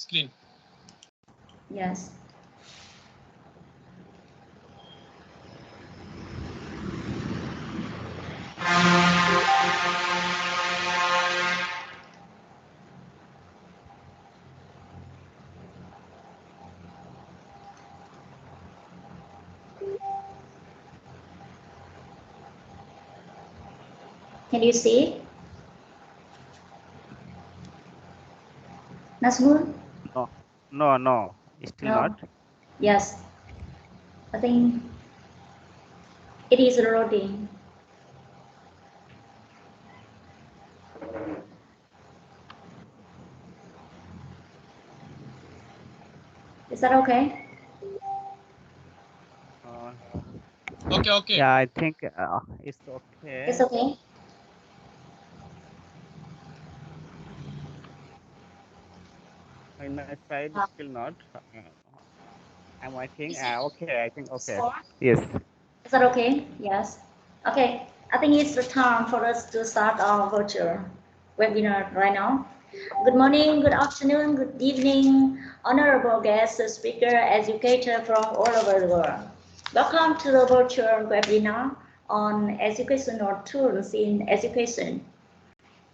screen. Yes. Can you see? Nazmul? No, still No. not. Yes. I think it is loading. Is that okay? Okay. Yeah, I think it's okay. It's okay. In my side, still not. I'm waiting. Okay, I think okay. Score? Yes. Is that okay? Yes. Okay. I think it's the time for us to start our virtual webinar right now. Good morning, good afternoon, good evening, honorable guest, speaker, educator from all over the world. Welcome to the virtual webinar on educational tools in education.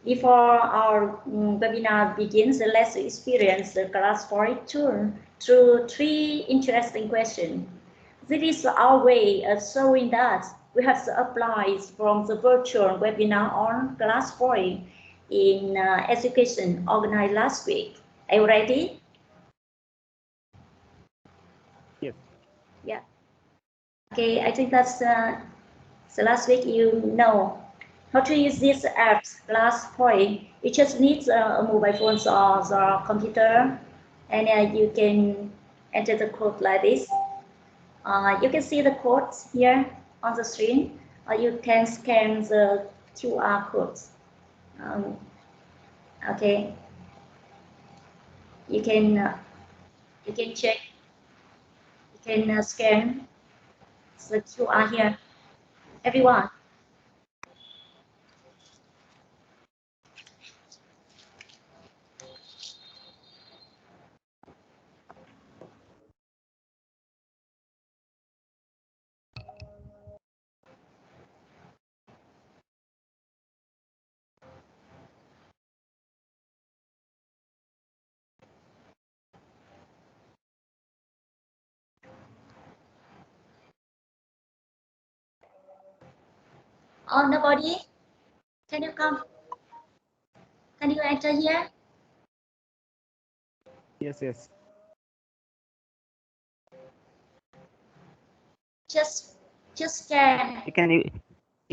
Before our webinar begins, let's experience the Class4 tool through 3 interesting questions. This is our way of showing that we have applied from the virtual webinar on Class4 in education organized last week. Are you ready? Yes. Yeah. Okay, I think that's so last week you know how to use this app, Class4. You just need a mobile phone or the computer, and you can enter the code like this. You can see the codes here on the screen, or you can scan the QR codes. Okay, you can check, you can scan the QR here. Everyone. Oh, nobody? Can you come? Can you enter here? Yes. Just scan. You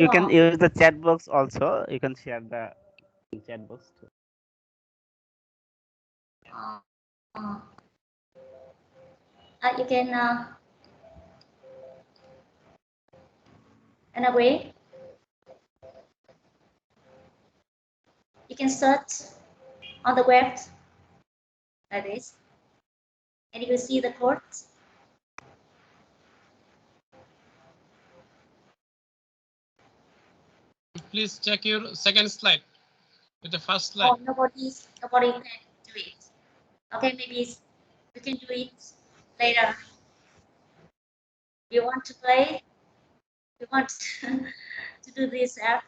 can use the chat box also. You can share the chat box too. You can in a way you can search on the web like this, and you will see the codes. Please check your second slide with the first slide. Oh, nobody can do it. Okay, maybe you can do it later. You want to play? You want to do this app?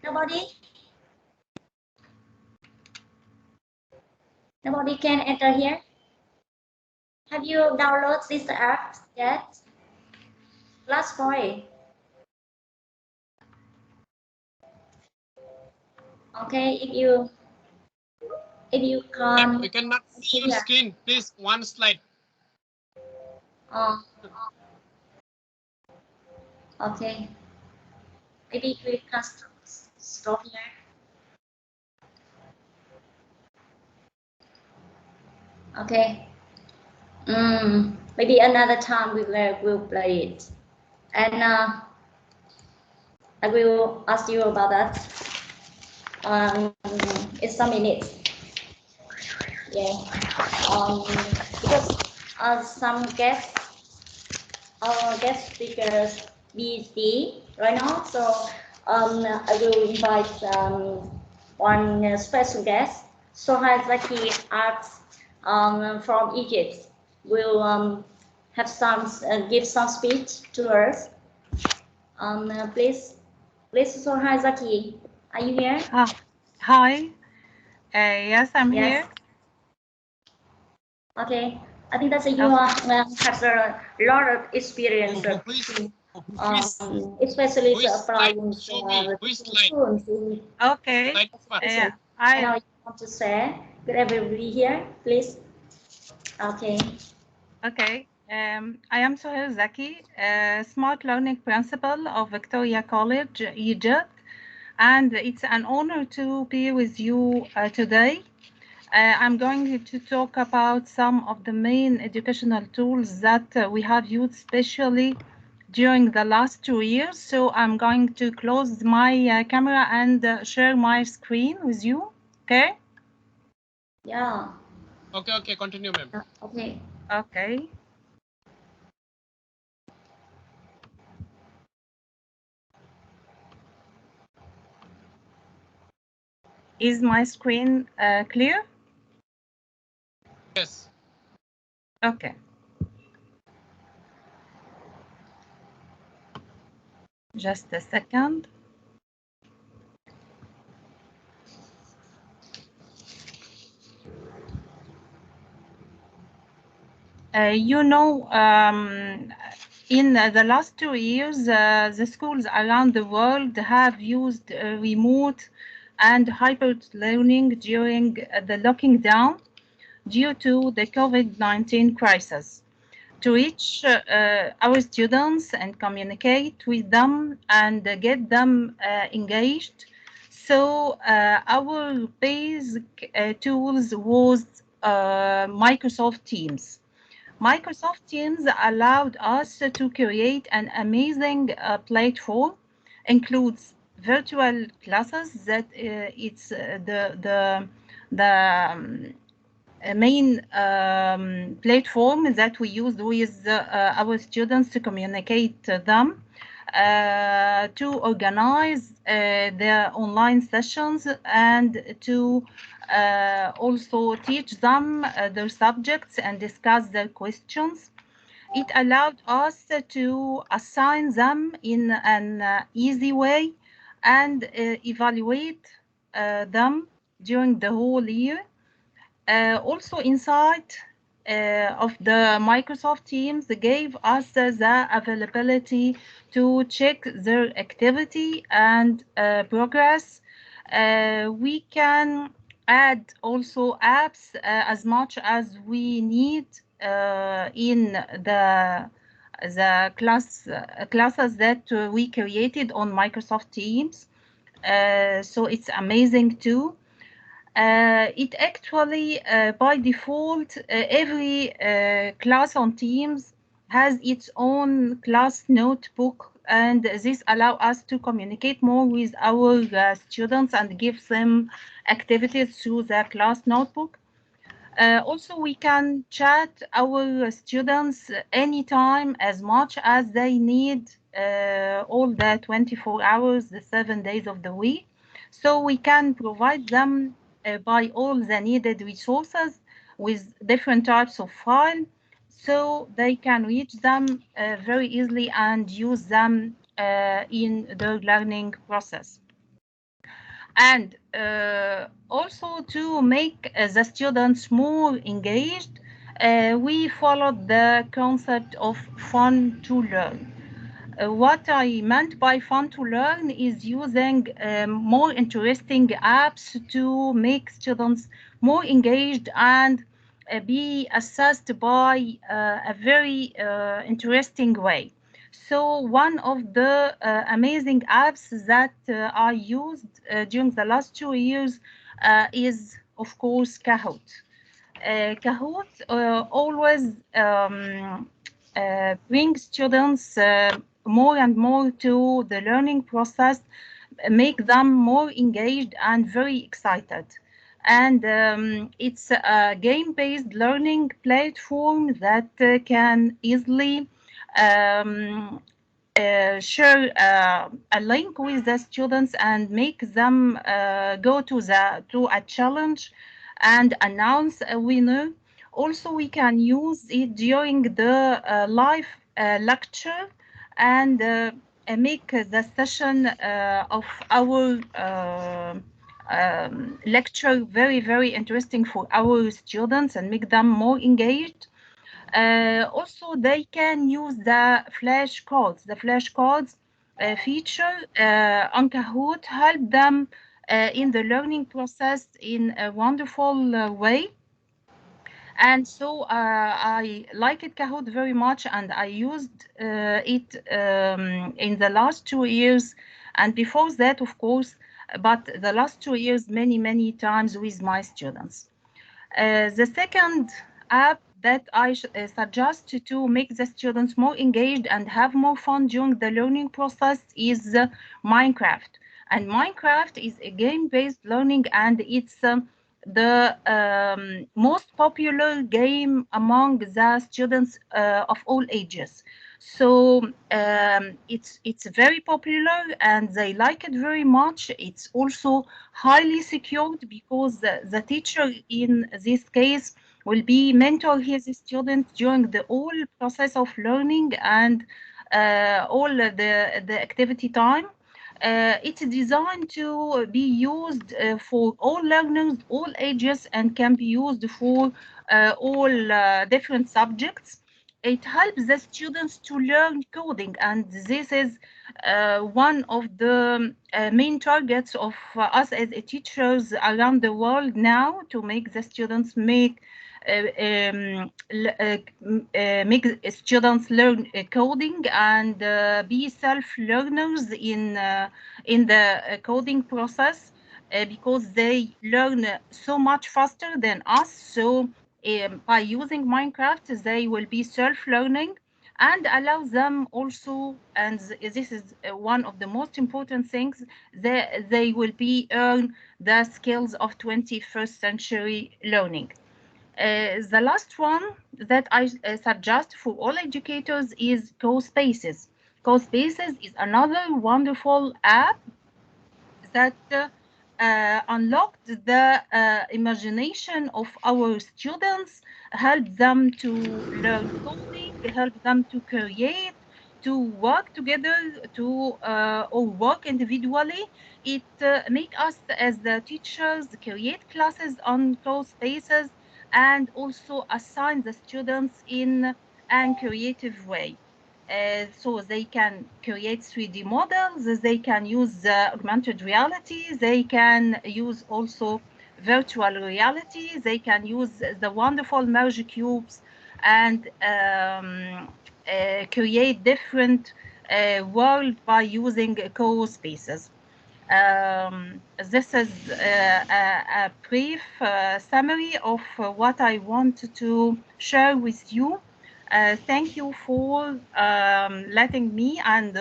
Nobody? Nobody can enter here? Have you downloaded this app yet? Class4. Okay, if you can't. We cannot see your screen. Please, one slide. Okay. Maybe we can stop here. Okay. Maybe another time we will play it, and I will ask you about that in some minutes. Yeah. Because some guest speakers busy right now, so I will invite one special guest. Sohail Zaki asks from Egypt will have some give some speech to us. Please, Sohail Zaki, are you here? Hi. Yes, I'm Yes. here. Okay. I think that you have a lot of experience, especially Who is applying show me. Who is slide? Okay. Slide first. Yeah. I know you want to share with everybody here, please. Okay. Okay. I am Sohail Zaki, Smart Learning Principal of Victoria College, Egypt, and it's an honor to be with you today. I'm going to talk about some of the main educational tools that we have used, especially during the last 2 years. So I'm going to close my camera and share my screen with you. Okay? Yeah. Okay, continue, ma'am. Okay. Okay. Is my screen clear? Yes. Okay. Just a second. In the last 2 years, the schools around the world have used remote and hybrid learning during the locking down due to the COVID-19 crisis to reach our students and communicate with them and get them engaged. So our basic tools was Microsoft Teams. Microsoft Teams allowed us to create an amazing platform, includes virtual classes that it's the main platform that we use with our students to communicate them, to organize their online sessions, and to also teach them their subjects and discuss their questions. It allowed us to assign them in an easy way and evaluate them during the whole year. Also inside of the Microsoft Teams gave us the availability to check their activity and progress. We can add also apps as much as we need in the classes that we created on Microsoft Teams. So it's amazing too. It actually, by default, every class on Teams has its own class notebook, and this allows us to communicate more with our students and give them activities through the class notebook. Also, we can chat our students anytime as much as they need, all the 24 hours, the 7 days of the week. So we can provide them by all the needed resources with different types of file, so they can reach them very easily and use them in their learning process. And also to make the students more engaged, we followed the concept of fun to learn. What I meant by fun to learn is using more interesting apps to make students more engaged and be assessed by a very interesting way. So one of the amazing apps that I used during the last 2 years is, of course, Kahoot. Kahoot always brings students more and more to the learning process, make them more engaged and very excited. and it's a game-based learning platform that can easily share a link with the students and make them go to a challenge and announce a winner. Also, we can use it during the live lecture and make the session of our lecture very interesting for our students and make them more engaged. Also, they can use the flashcards. The flashcards feature on Kahoot help them in the learning process in a wonderful way. And so I liked Kahoot very much, and I used it in the last 2 years, and before that, of course, but the last 2 years, many times with my students. The second app that I suggest to make the students more engaged and have more fun during the learning process is Minecraft. And Minecraft is a game-based learning, and it's the most popular game among the students of all ages. So it's very popular and they like it very much. It's also highly secured because the teacher in this case will be mentor his students during the whole process of learning and all the activity time. It's designed to be used for all learners, all ages, and can be used for all different subjects. It helps the students to learn coding, and this is one of the main targets of us as teachers around the world now, to make the students make students learn coding and be self-learners in the coding process because they learn so much faster than us. So by using Minecraft, they will be self-learning and allow them also, and this is one of the most important things, that they will be earn the skills of 21st century learning. The last one that I suggest for all educators is CoSpaces. CoSpaces is another wonderful app that unlocked the imagination of our students, help them to learn coding, help them to create, to work together, to or work individually. It make us as the teachers create classes on CoSpaces and also assign the students in a creative way. So they can create 3D models, they can use augmented reality, they can use also virtual reality, they can use the wonderful merge cubes and create different world by using CoSpaces. This is a brief summary of what I want to share with you. Thank you for letting me and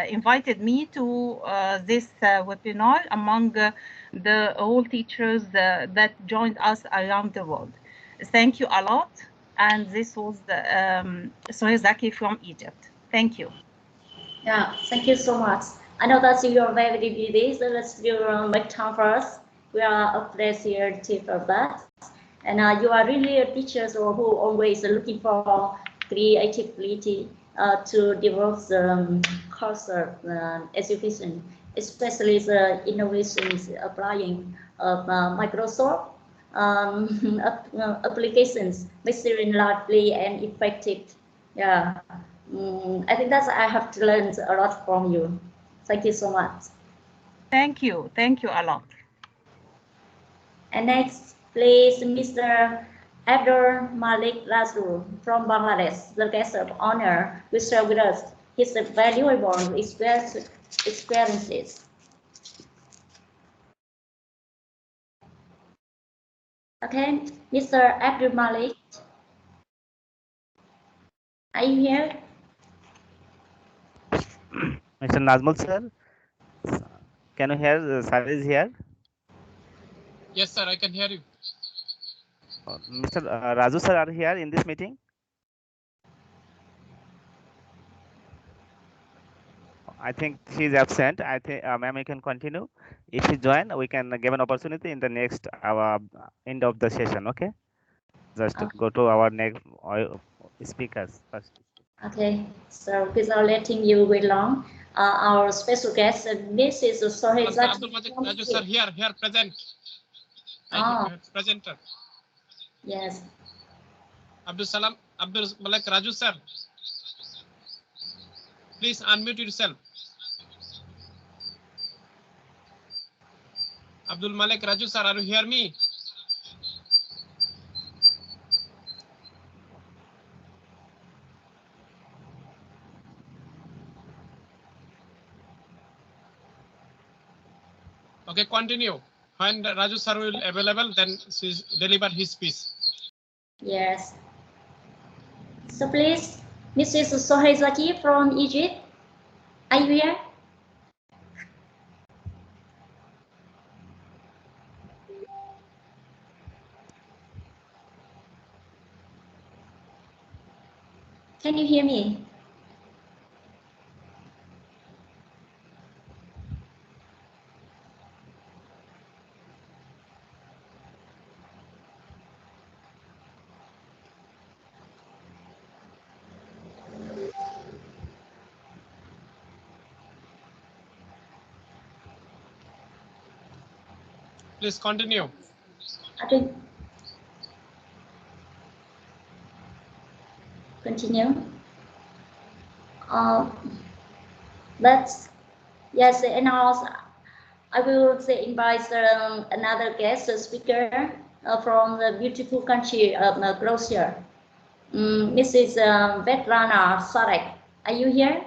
invited me to this webinar among the all teachers that joined us around the world. Thank you a lot. And this was Sohail Zaki from Egypt. Thank you. Yeah, thank you so much. I know that you are very busy, so let's make time for us. We are a place here to for that. And you are really a teacher who always looking for creativity to develop the course education, especially the innovations applying of Microsoft applications, making lively and effective. Yeah. I think that's I have to learn a lot from you. Thank you so much. Thank you a lot. And next, please, Mr. Abdul Malik Rasul from Bangladesh, the guest of honor, will share with us his valuable experiences. Okay, Mr. Abdul Malik, are you here? Mr. Nazmul sir, can you hear? Sir is here. Yes, sir, I can hear you. Mr. Raju sir are here in this meeting? I think she is absent. I think, ma'am, you can continue. If she join, we can give an opportunity in the next end of the session. Okay. Just go to our next speakers first. Okay, so without letting you wait long, our special guest, Mrs. Soheza. Abdul Majid Raju sir here present. Presenter. Yes. Abdul Malik Raju sir. Please unmute yourself. Abdul Malik Raju sir, are you hear me? Okay, continue. When Raju sir will available, then she's deliver his speech. Yes. So please, Mrs. Sohezaki from Egypt, are you here? Can you hear me? Please continue. Okay. Continue. Let's, yes, and also I will invite another guest speaker from the beautiful country of Croatia, Mrs. Vetlana Sarek. Are you here?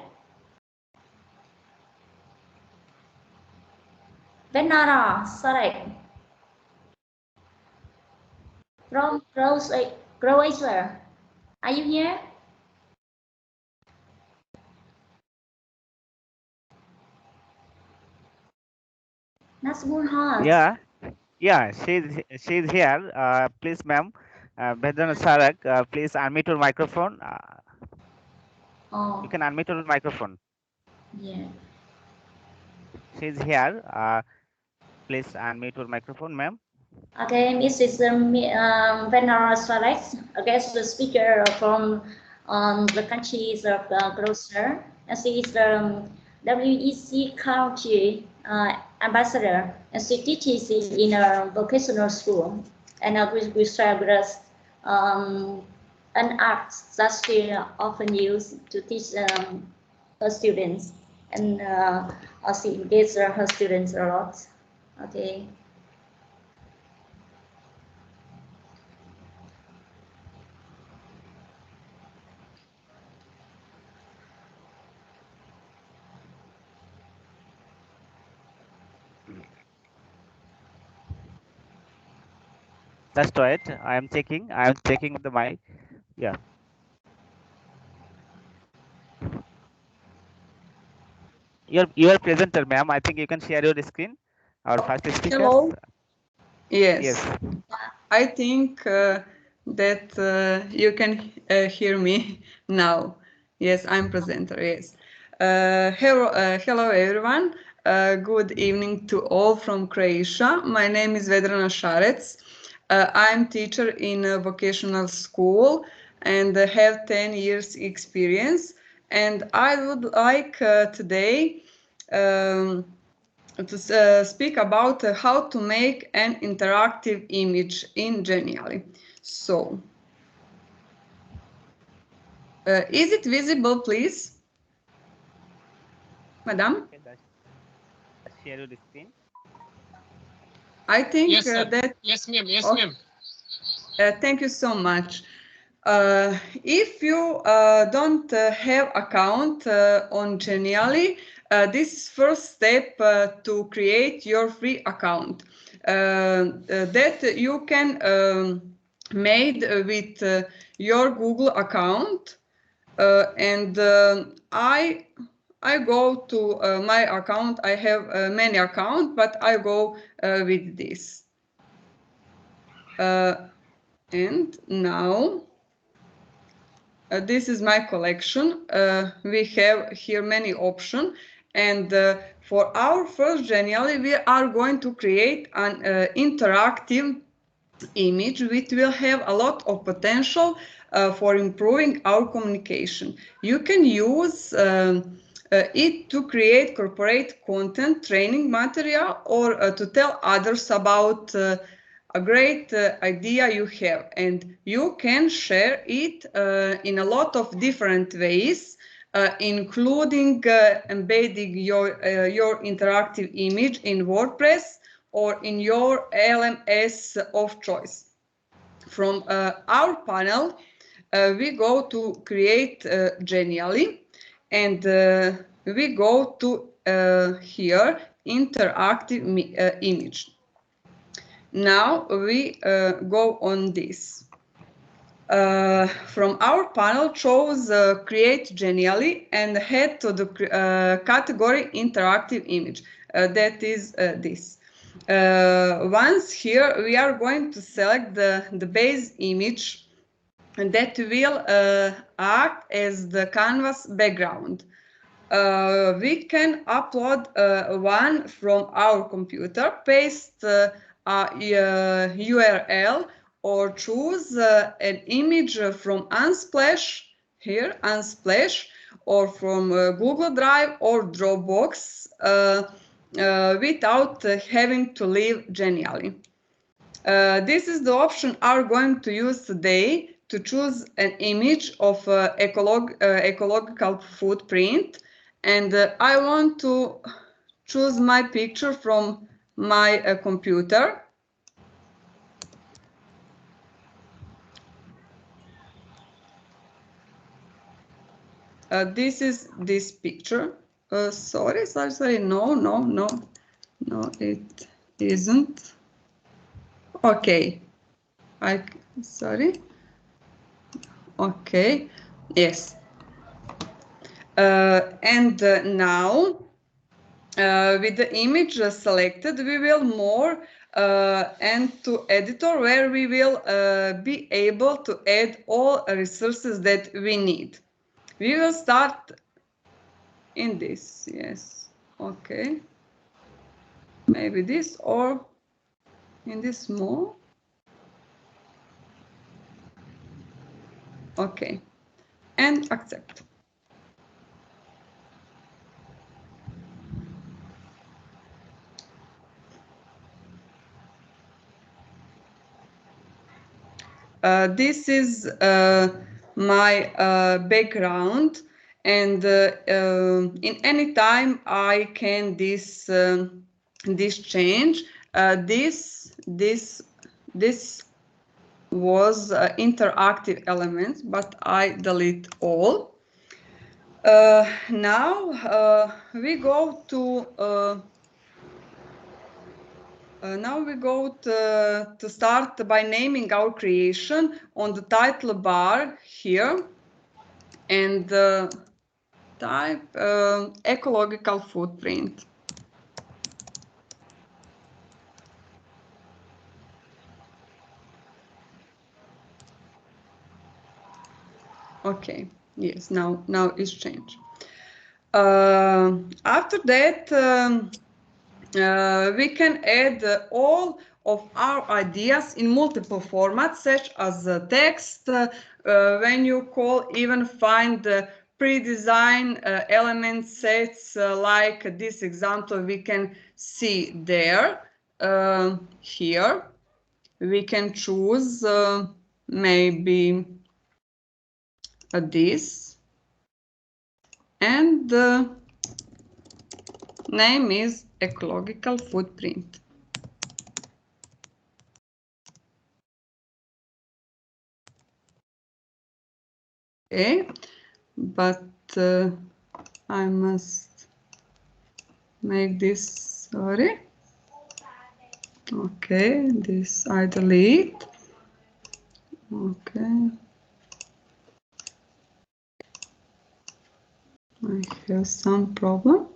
Vetlana Sarek from Croatia. Are you here? Yeah, she's here. Please, ma'am, Vedana Sarak, please unmute your microphone. You can unmute your microphone. Yeah. She's here. Please unmute your microphone, ma'am. Okay, Mrs. Venera Suarez, a guest speaker from the countries of Croatia. And she is the WEC County ambassador, and she teaches in a vocational school. And we share with us an art that she often use to teach her students, and she engages her students a lot. Okay. Just wait. I am checking the mic. Yeah. You are presenter, ma'am. I think you can share your screen. Our first speaker. Hello. Yes. Yes. I think that you can hear me now. Yes, I'm presenter. Yes. Hello, everyone. Good evening to all from Croatia. My name is Vedrana Šarec. I'm teacher in a vocational school and have 10 years experience. And I would like today to speak about how to make an interactive image in Genially. So, is it visible, please? Madam? Share your screen. I think Yes, sir. that... Yes, ma'am. Yes, Oh. ma'am. Thank you so much. If you don't have account on Genially, this is first step to create your free account that you can made with your Google account, and I go to my account. I have many accounts, but I go with this. And now this is my collection. We have here many options, and for our first Genially, we are going to create an interactive image which will have a lot of potential for improving our communication. You can use it to create corporate content, training material, or to tell others about a great idea you have, and you can share it in a lot of different ways, including embedding your interactive image in WordPress or in your LMS of choice. From our panel, we go to create Genially, and we go to here, interactive image. Now we go on this. From our panel, choose create Genially and head to the category interactive image. That is this. Once here, we are going to select the base image that will act as the canvas background. We can upload one from our computer, paste a URL, or choose an image from Unsplash, here, Unsplash, or from Google Drive or Dropbox without having to leave Genially. This is the option I'm going to use today to choose an image of ecological footprint, and I want to choose my picture from my computer. This is this picture. Sorry, no, it isn't. Okay, sorry. Okay, yes. And now, with the image selected, we will more and to editor, where we will be able to add all resources that we need. We will start in this, yes, okay. Maybe this, or in this more. Okay, and accept. This is my background, and in any time I can this change. This was interactive elements, but I delete all. Now we go to to start by naming our creation on the title bar here, and type ecological footprint. Okay, yes, now it's changed. After that, we can add all of our ideas in multiple formats, such as text, when you even find pre-designed element sets like this example we can see there. Here we can choose maybe this, and the name is ecological footprint. Okay, but I must make this, sorry. Okay, this I delete. Okay. I have some problem.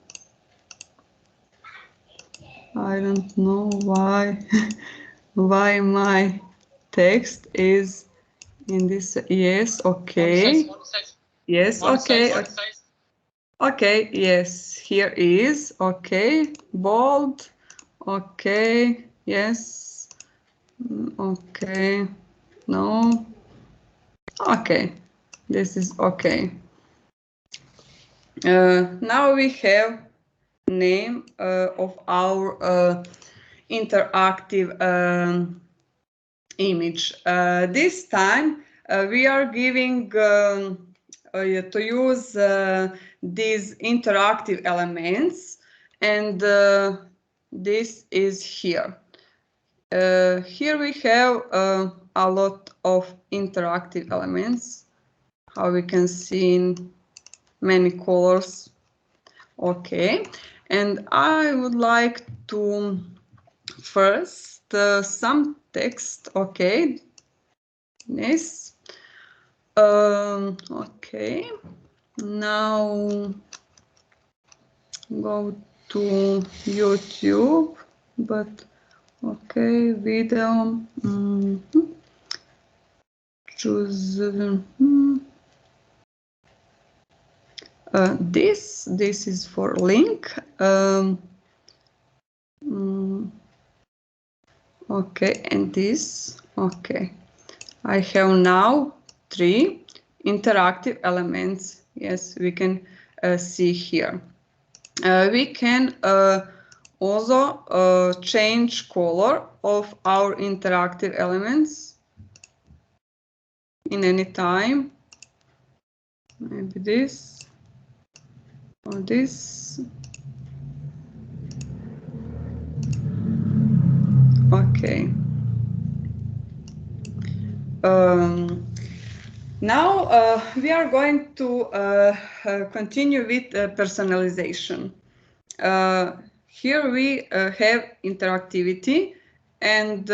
I don't know why why my text is in this. Yes, okay. Yes, okay. Okay, yes, here is. Okay, bold. Okay, yes. Okay, no. Okay, this is okay. Now we have name of our interactive image. This time we are giving to use these interactive elements, and this is here. Here we have a lot of interactive elements, how we can see in many colors. Okay, and I would like to first some text. Okay, yes. Okay, now go to YouTube, but okay, video. Choose this is for link. Okay, and this. Okay, I have now 3 interactive elements. Yes, we can see here. We can also change color of our interactive elements in any time. Maybe this or this. Okay. Now we are going to continue with personalization. Here we have interactivity and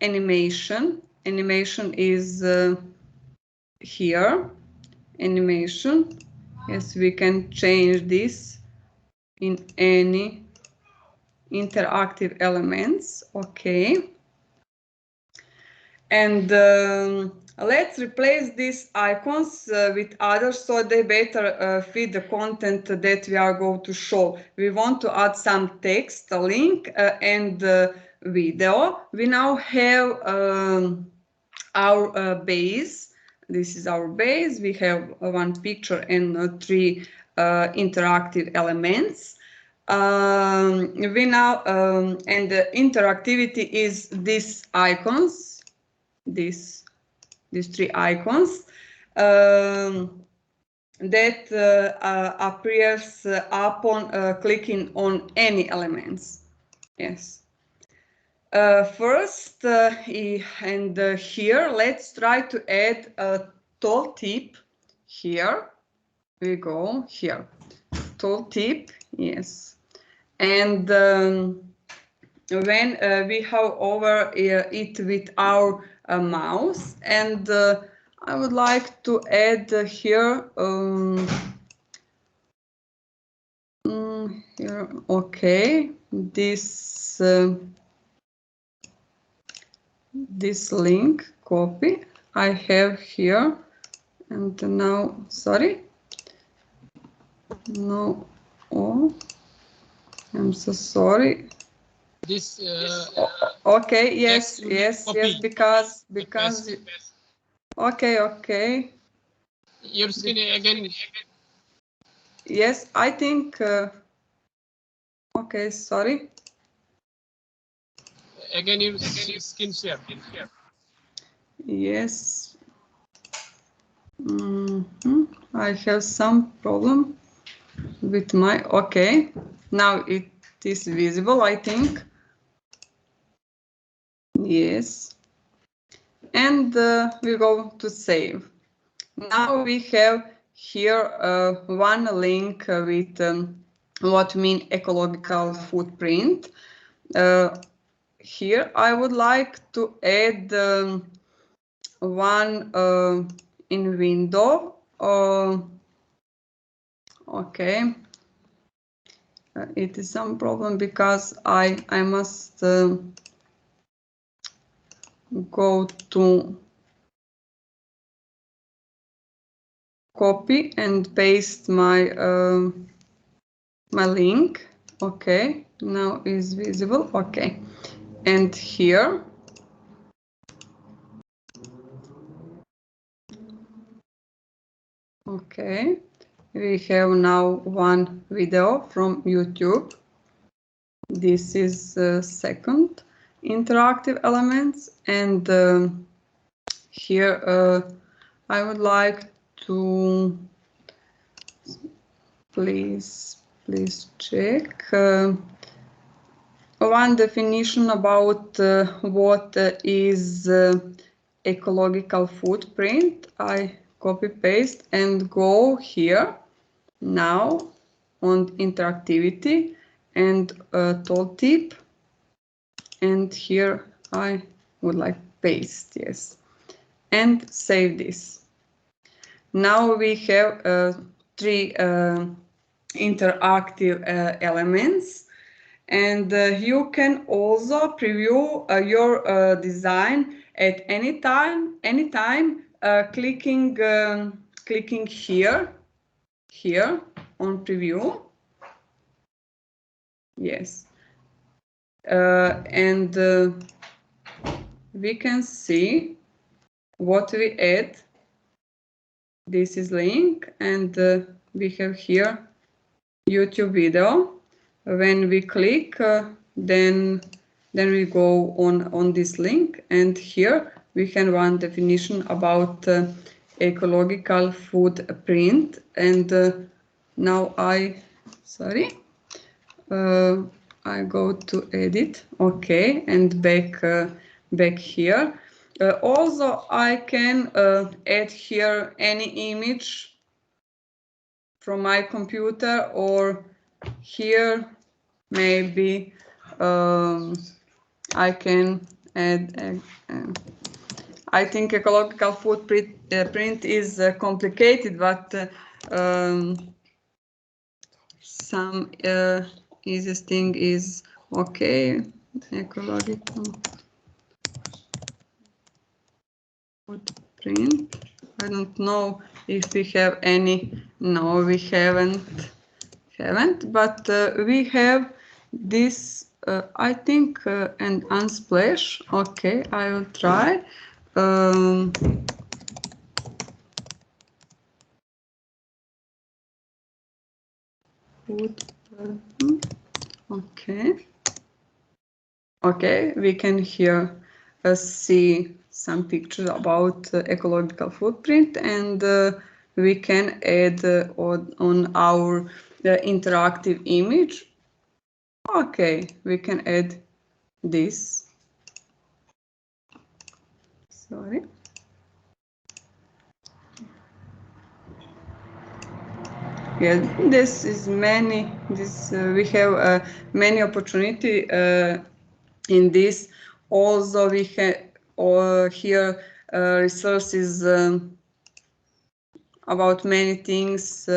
animation. Animation is here. Animation. Yes, we can change this in any interactive elements. Okay. And let's replace these icons with others so they better fit the content that we are going to show. We want to add some text, a link, and video. We now have our base. This is our base. We have one picture and 3 interactive elements. We now and the interactivity is these icons. These 3 icons that appears upon clicking on any elements. Yes. First, and here, let's try to add a tooltip. Here we go. Here, tooltip. Yes, and when we hover over it with our mouse, and I would like to add here. Here, okay, this link copy I have here, and now sorry, no, oh, I'm so sorry. This okay, yes, text yes, copy. yes, because okay, okay. Your skin again. Yes, I think. Okay, sorry. Again, your skin share. Yes. I have some problem with my. Okay, now it is visible, I think. Yes. And we go to save. Now we have here one link with what mean ecological footprint. Here I would like to add one in window. Okay. It is some problem because I must go to copy and paste my my link. Okay, now is visible. Okay, and here okay, we have now one video from YouTube. This is second interactive elements, and here I would like to please check one definition about what is ecological footprint. I copy paste and go here now on interactivity and tooltip, and here I would like paste, yes, and save this. Now we have three interactive elements, and you can also preview your design at any time clicking here on preview. Yes, and we can see what we add. This is link, and we have here YouTube video. When we click, then we go on this link, and here we have one definition about ecological footprint. And now I go to edit, okay, and back here. Also, I can add here any image from my computer, or here maybe I can add. I think ecological footprint is complicated, but some easiest thing is okay. Ecological footprint. I don't know if we have any. No, we haven't. But we have this. I think and Unsplash. Okay, I will try. Okay, we can here see some pictures about ecological footprint, and we can add on our interactive image. Okay, we can add this. Sorry. Yeah, this is many. We have many opportunity in this. Also, we have here resources about many things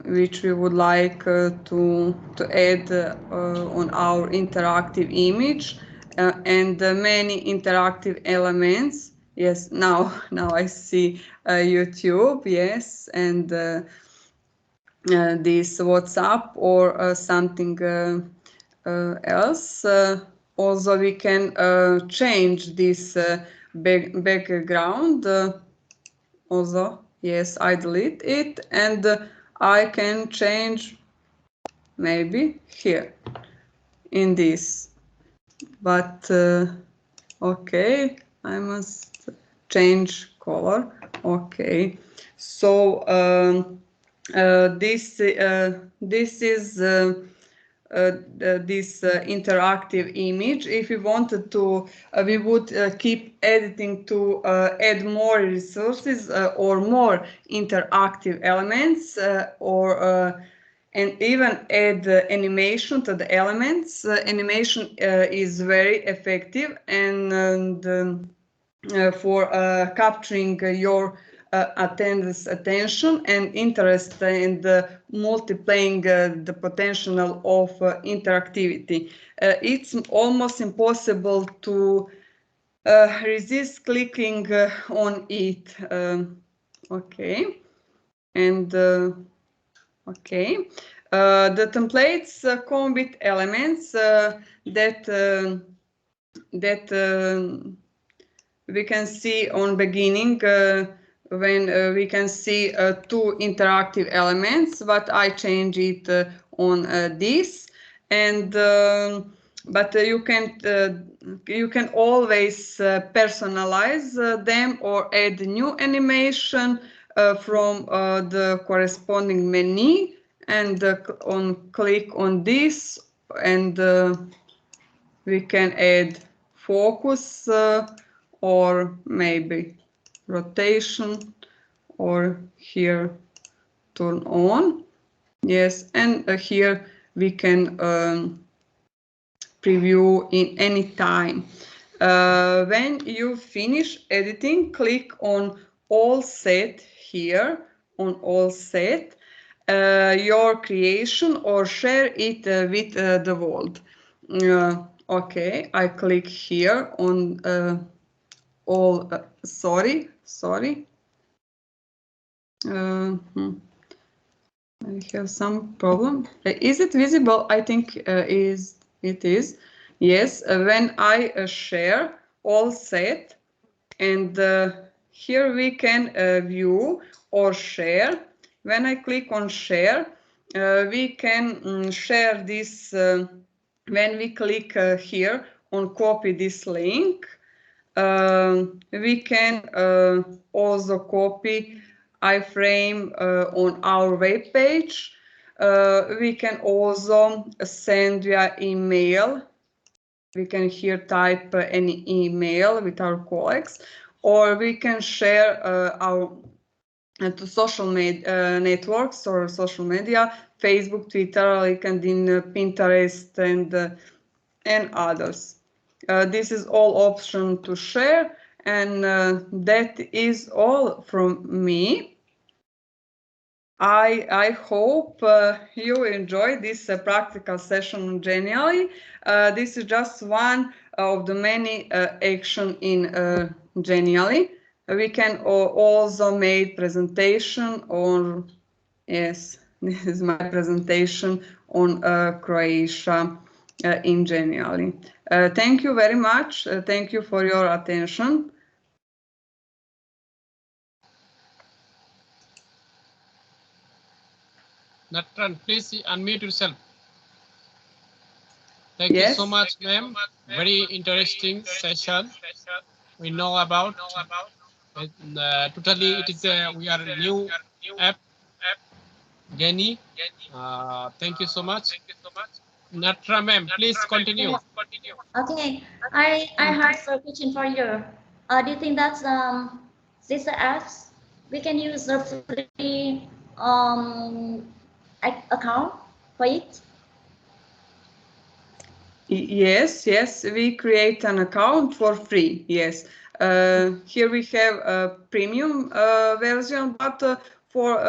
which we would like to add on our interactive image, and many interactive elements. Yes, now I see YouTube. Yes, and this WhatsApp or something else. Also, we can change this background. Also, yes, I delete it, and I can change maybe here in this. But okay, I must change color. Okay, so this is this interactive image. If we wanted to, we would keep editing to add more resources or more interactive elements, or and even add animation to the elements. Animation is very effective and for capturing your attendance attention and interest, and multiplying the potential of interactivity. It's almost impossible to resist clicking on it. Okay, and okay, the templates come with elements that we can see on beginning when we can see two interactive elements, but I change it on this, and but you can always personalize them or add new animation from the corresponding menu, and click on this, and we can add focus or maybe rotation, or here turn on. Yes, and here we can preview in any time. When you finish editing, click on all set here, on all set your creation or share it with the world. Okay, I click here on all, sorry. I have some problem. Is it visible? I think it is. Yes, when I share all set, and here we can view or share. When I click on share, we can share this. When we click here on copy this link, we can also copy iframe on our web page. We can also send via email. We can here type any email with our colleagues, or we can share our to social networks or social media, Facebook, Twitter, LinkedIn, Pinterest, and others. This is all option to share, and that is all from me. I hope you enjoy this practical session Genially. This is just one of the many action in Genially. We can also make presentation on, yes, this is my presentation on Croatia in Genially. Thank you very much. Thank you for your attention. Natran, please unmute yourself. Thank you so much, ma'am. Very interesting session. We know about. Totally, it is we are a new app. Geni. Thank you so much. Natra, ma'am, please continue. Okay, I have a question for you. Do you think that these apps we can use the free account for it? Yes, we create an account for free. Yes, here we have a premium version, but for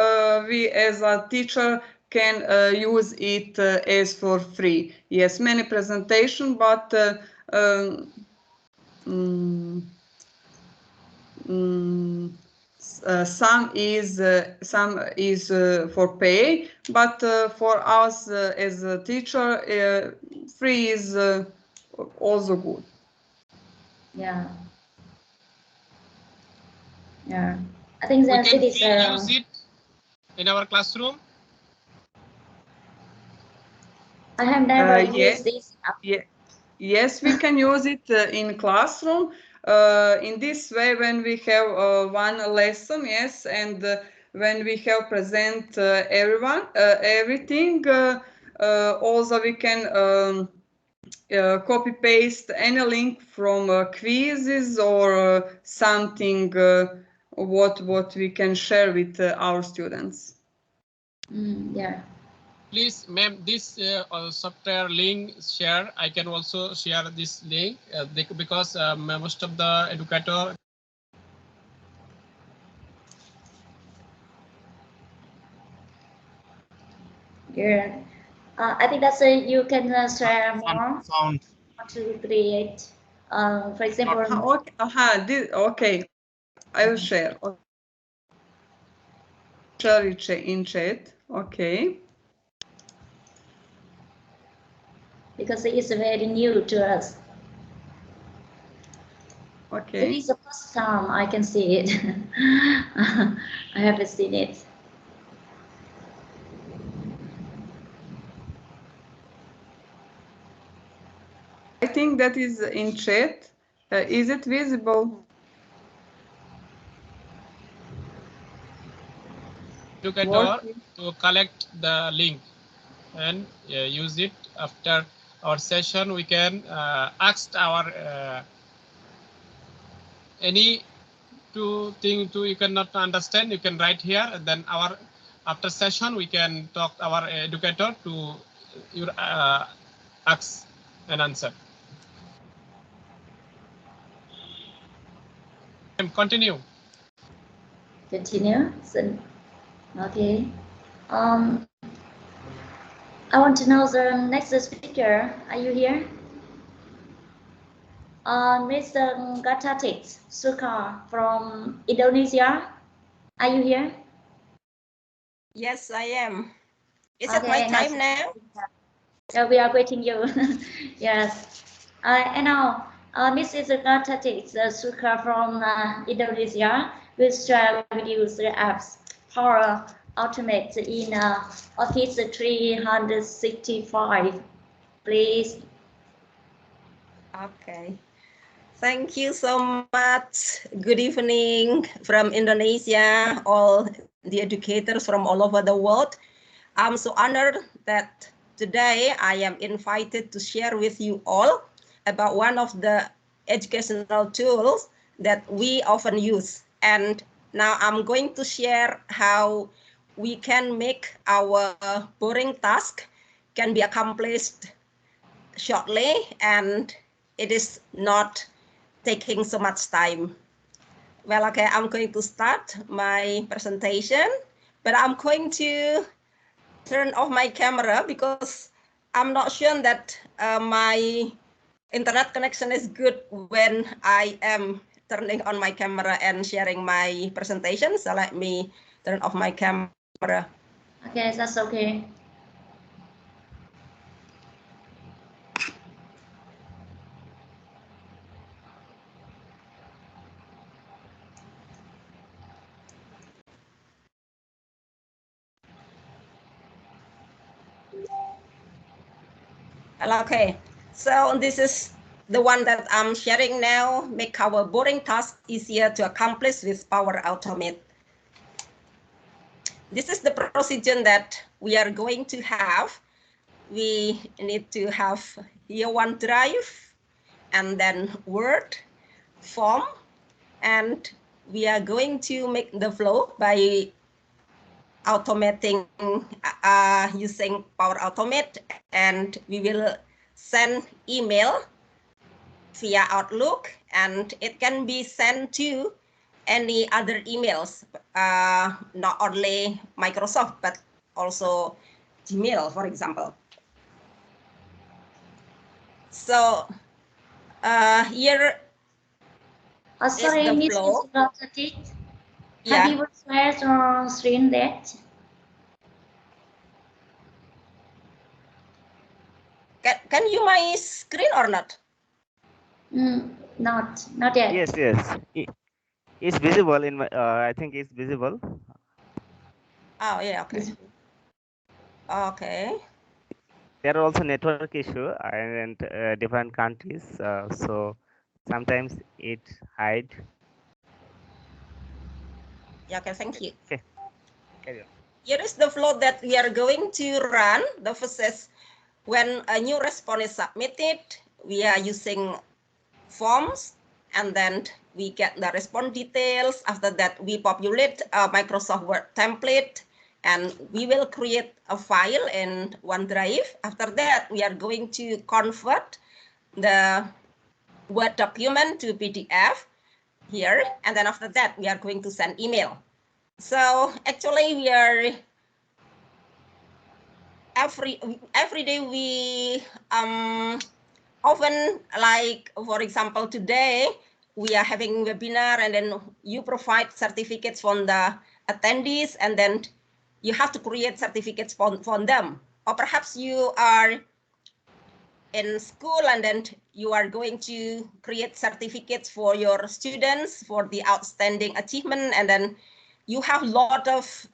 we as a teacher can use it as for free. Yes, many presentation, but some is for pay, but for us as a teacher, free is also good. Yeah. I think We that can it is. use it in our classroom. I have never used this app. Yes, we can use it in classroom. In this way, when we have one lesson, yes, and when we have present everything, also we can copy paste any link from quizzes or something what we can share with our students. Yeah. Please, ma'am, this software link share. I can also share this link because most of the educator. Yeah. I think that's you can share more to create For example, Okay. I will share. Share it in chat. Okay. because it is very new to us. It Okay. is the first time I can see it. I haven't seen it. I think that is in chat. Is it visible? Educator to collect the link and use it after our session. We can ask our any thing you cannot understand. You can write here, and then our after session we can talk our educator to your ask and answer. Continue. Continue. So, okay. I want to know the next speaker. Are you here? Mr. Gatatik Sukar from Indonesia. Are you here? Yes, I am. Is it my time now? Yeah, we are waiting you. Yes. And now, Mrs. Gatatik Sukar from Indonesia will share with you the apps Power Automate in Office 365. Please. Okay. Thank you so much. Good evening from Indonesia, all the educators from all over the world. I'm so honored that today I am invited to share with you all about one of the educational tools that we often use. And now I'm going to share how we can make our boring task can be accomplished shortly, and it is not taking so much time. Well, okay, I'm going to start my presentation, but I'm going to turn off my camera because I'm not sure that my internet connection is good when I am turning on my camera and sharing my presentation. So let me turn off my camera. Okay, that's okay. Okay, so this is the one that I'm sharing now. Make our boring task easier to accomplish with Power Automate. This is the procedure that we are going to have. We need to have here OneDrive, and then Word, form, and we are going to make the flow by automating using Power Automate, and we will send email via Outlook, and it can be sent to any other emails, not only Microsoft, but also Gmail, for example. So here sorry, is the Mrs. flow. Gatatik. Yeah. Have you shared your screen that? Can you my screen or not? Not yet. Yes, yes. It's visible in my. I think it's visible. Oh yeah. Okay. Okay. There are also network issue and different countries, so sometimes it hide. Yeah. Okay. Thank you. Okay. Carry on. Here is the flow that we are going to run. The first is when a new response is submitted, we are using forms, and then we get the response details. After that, we populate a Microsoft Word template, and we will create a file in OneDrive. After that, we are going to convert the Word document to PDF here, and then after that, we are going to send email. So actually, we are every day we often, like for example, today we are having webinar, and then you provide certificates from the attendees, and then you have to create certificates for them. Or perhaps you are in school, and then you are going to create certificates for your students for the outstanding achievement, and then you have a lot of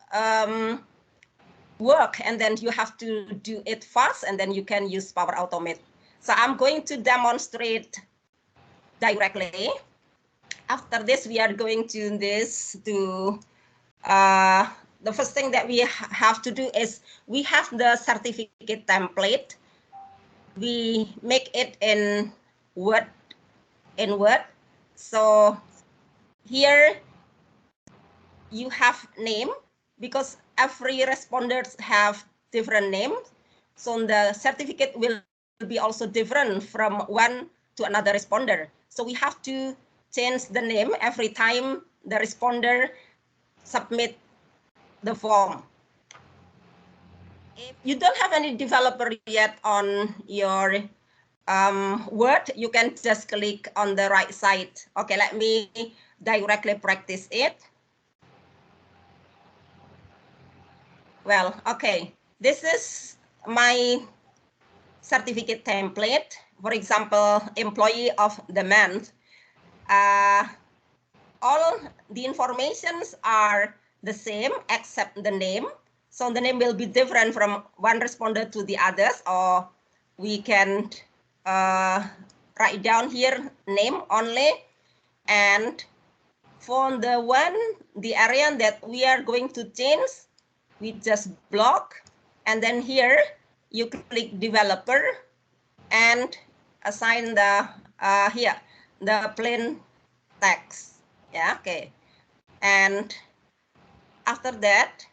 work, and then you have to do it fast, and then you can use Power Automate. So I'm going to demonstrate directly. After this, we are going to the first thing that we have to do is we have the certificate template. We make it in Word. So here you have name, because every responders have different names. So the certificate will be also different from one to another responder. So we have to change the name every time the responder submit the form. If you don't have any developer yet on your Word, you can just click on the right side. Okay, let me directly practice it. Well, okay, this is my certificate template. For example, employee of the month. All the informations are the same except the name. So the name will be different from one responder to the others, or we can write down here name only. And for the area that we are going to change, we just block, and then here you click developer and assign the the plain text. Yeah, okay. And after that,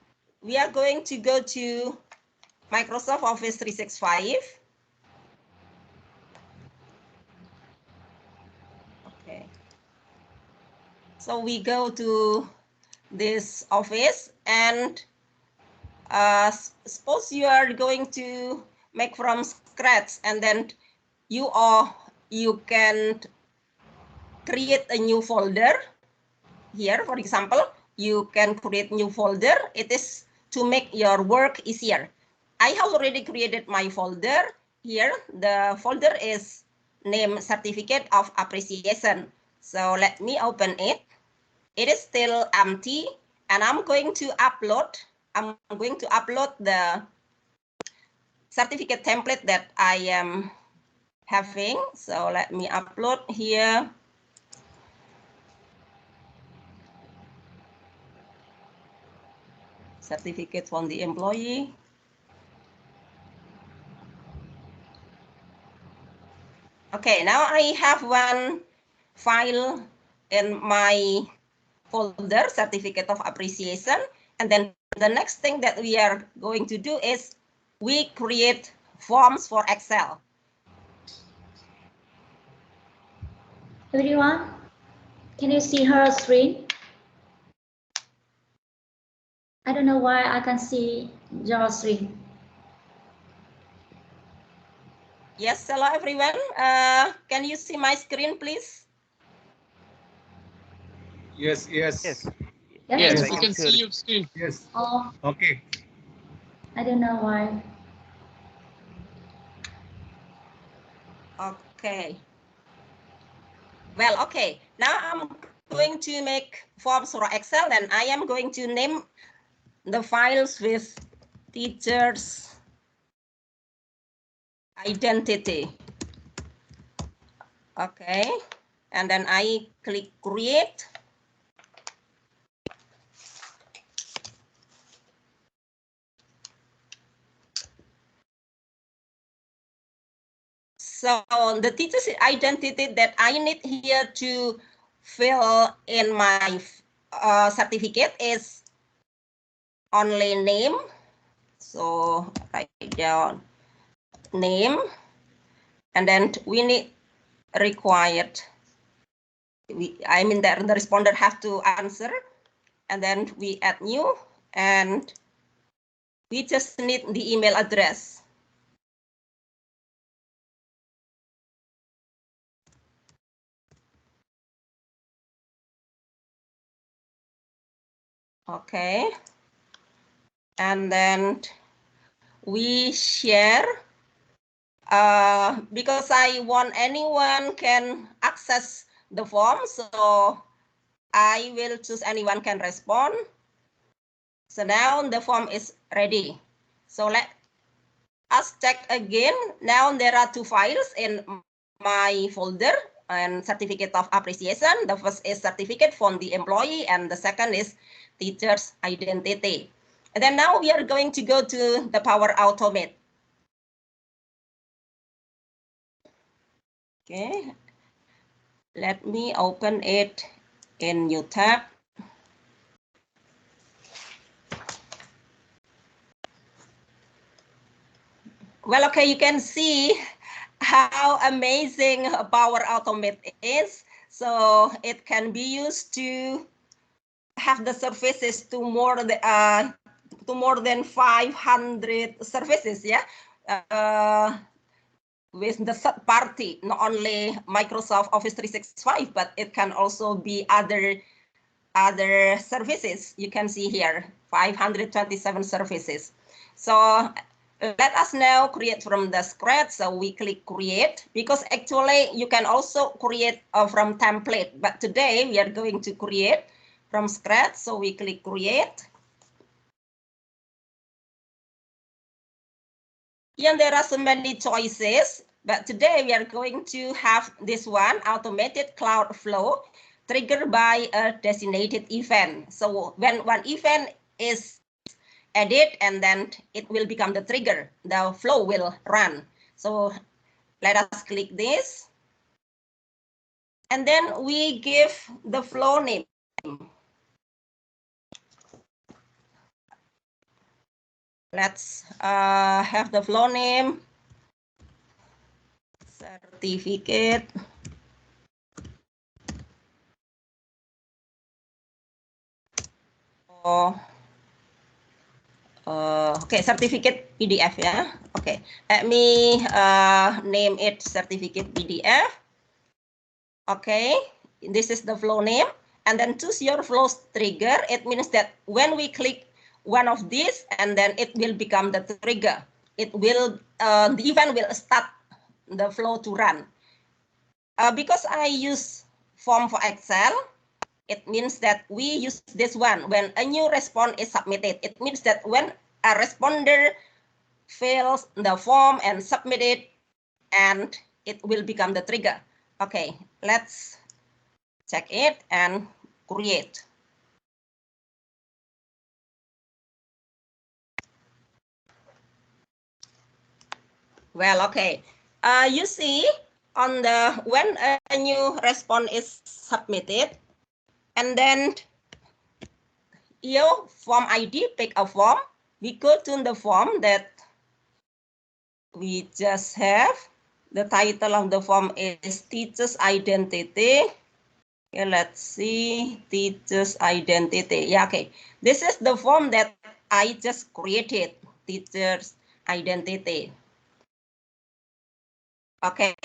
we are going to go to Microsoft Office 365. Okay. So we go to this Office, and suppose you are going to make from scratch, and then you can create a new folder. Here, for example, you can create new folder. It is to make your work easier. I have already created my folder. Here, the folder is named Certificate of Appreciation. So let me open it. It is still empty, and I'm going to upload the certificate template that I am having. So let me upload here. Certificate from the employee. Okay, now I have one file in my folder, Certificate of Appreciation. And then the next thing that we are going to do is we create forms for Excel. Everyone, can you see her screen? I don't know why I can see your screen. Yes, hello everyone. Can you see my screen, please? Yes. Yes. Yes, Yes, I we can can see see your screen. Yes. Oh, Okay. I don't know why. Okay. Well, okay. Now I'm going to make forms for Excel, and I am going to name the files with teachers identity. Okay, and then I click create. So the teacher's identity that I need here to fill in my certificate is only name. So write down name, and then we need required. I mean that the responder have to answer, and then we add new, and we just need the email address. Okay. And then we share because I want anyone can access the form. So I will choose anyone can respond. So now the form is ready. So let us check again. Now there are 2 files in my folder and certificate of appreciation. The first is certificate from the employee and the second is teacher's identity. And then now we are going to go to the Power Automate. Okay, let me open it in new tab. Well, okay, you can see how amazing Power Automate is. So it can be used to have the services to more than 500 services, yeah, with the third party, not only Microsoft Office 365, but it can also be other services. You can see here 527 services. So let us now create from the scratch. So we click create, because actually you can also create from template, but today we are going to create from scratch. So we click create. And there are so many choices, but today we are going to have this one, automated cloud flow triggered by a designated event. So when one event is added, and then it will become the trigger, the flow will run. So let us click this. And then we give the flow name. Let's have the flow name, certificate. Okay, certificate PDF, ya. Okay, let me name it certificate PDF. Okay, this is the flow name, and then choose your flow trigger. It means that when we click one of these, and then it will become the trigger. It will the event will start the flow to run. Because I use form for Excel, it means that we use this one when a new response is submitted. It means that when a responder fills the form and submit it, and it will become the trigger. Okay, let's check it and create. Well, okay. You see on the when a new response is submitted, and then your form ID, pick a form. We go to the form that we just have. The title of the form is teacher's identity. Okay, let's see, teacher's identity. Yeah, okay. This is the form that I just created, teacher's identity. Okay,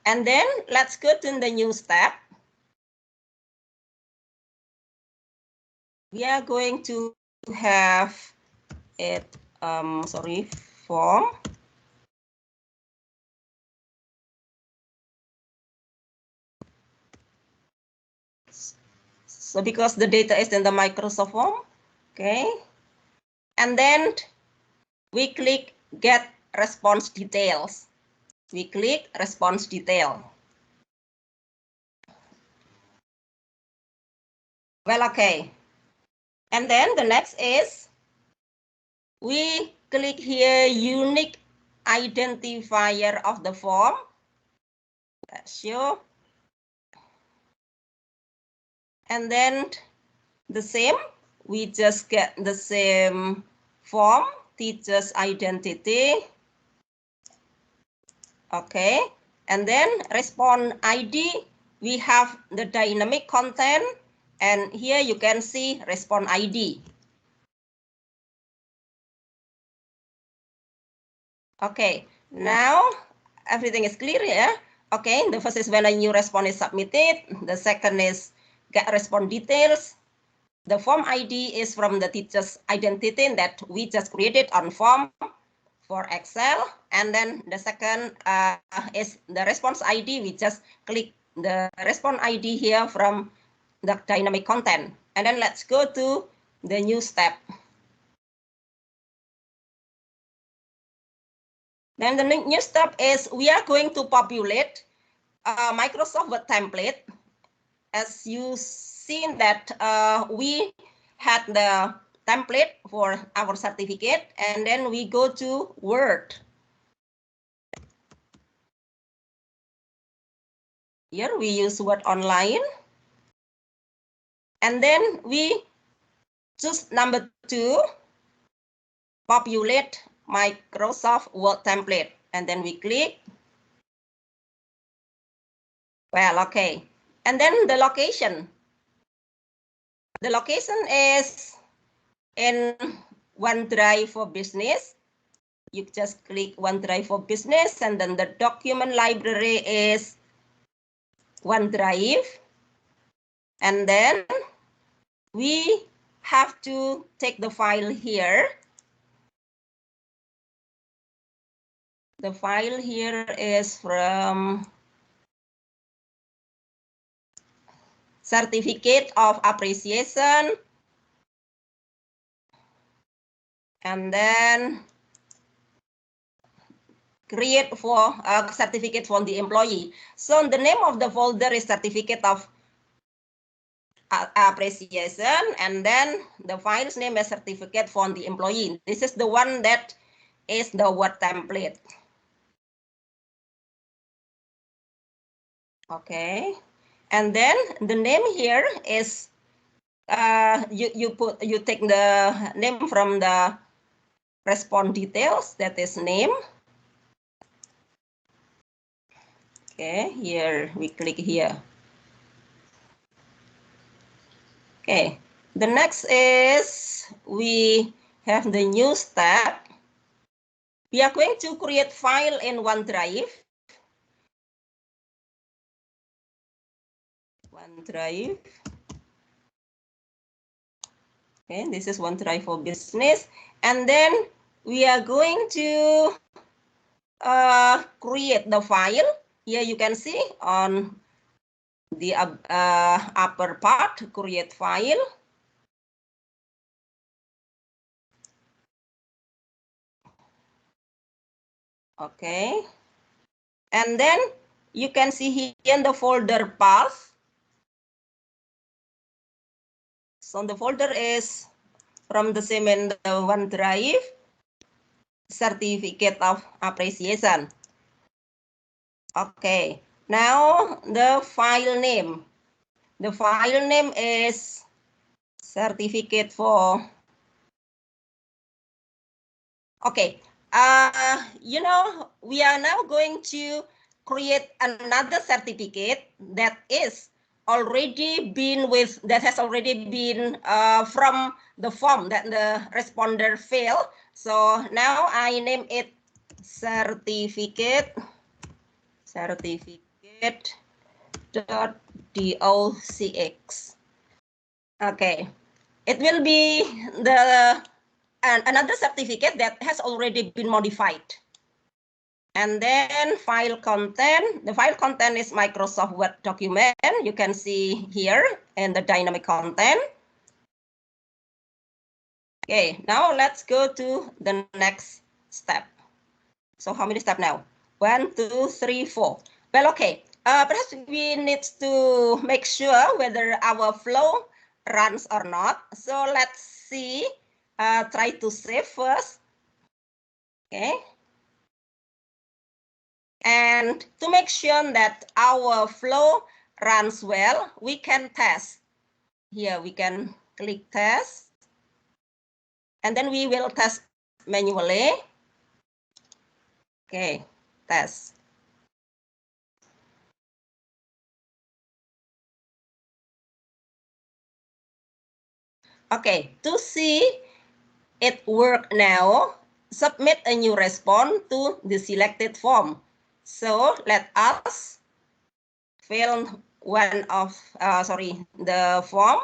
and then let's go to the new step. We are going to have it, form. So because the data is in the Microsoft form, okay. And then we click get response details. We click response detail. Well, okay. And then the next is we click here unique identifier of the form. Let's show. And then the same, we just get the same form, teacher's identity. Okay, and then response ID, we have the dynamic content, and here you can see response ID. Okay, now everything is clear, yeah? Okay, the first is when a new response is submitted. The second is get response details. the form ID is from the teacher's identity that we just created on form for Excel. And then the second is the response ID. We just click the response ID here from the dynamic content. And then let's go to the new step. Then the new step is we are going to populate a Microsoft Word template. As you seen that we had the template for our certificate, and then we go to Word. Here we use Word Online. And then we choose number 2, populate Microsoft Word template. And then we click. Well, okay. And then the location. The location is in OneDrive for Business. You just click OneDrive for Business, and then the document library is OneDrive. And then we have to take the file here. The file here is from Certificate of Appreciation. And then create for a certificate for the employee. So the name of the folder is Certificate of Appreciation, and then the file's name is Certificate for the employee. This is the one that is the Word template. Okay, and then the name here is you take the name from the response details, that is name. Okay, here we click here. Okay, the next is we have the new step. We are going to create file in OneDrive. OneDrive. Okay, this is OneDrive for Business. And then we are going to create the file. Here you can see on the upper part, create file. Okay. And then you can see here in the folder path. So the folder is from the same in the OneDrive, Certificate of Appreciation. Okay, now the file name. The file name is Certificate for. Okay, you know, we are now going to create another certificate that is already been that has already been from the form that the responder filled. So now I name it certificate.docx. Okay, it will be another certificate that has already been modified. And then file content. The file content is Microsoft Word document. You can see here in the dynamic content. Okay, now let's go to the next step. So how many steps now? 1, 2, 3, 4. Well, okay. Perhaps we need to make sure whether our flow runs or not. So let's see. Try to save first. Okay. And to make sure that our flow runs well, we can test. Here we can click test. And then we will test manually. Okay, test. Okay, to see it work now, submit a new response to the selected form. So let us fill the form.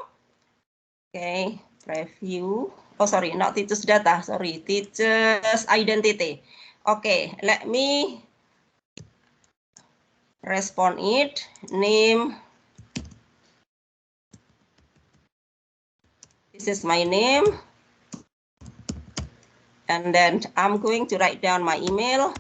Okay, preview. Oh, sorry, not teacher's data. Sorry, teacher's identity. Okay, let me respond it. Name. This is my name. And then I'm going to write down my email.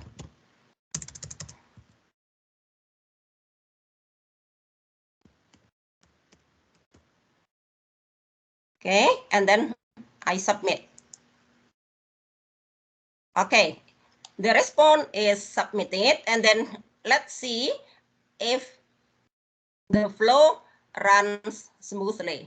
Okay, and then I submit. Okay, the response is submitted, and then let's see if the flow runs smoothly.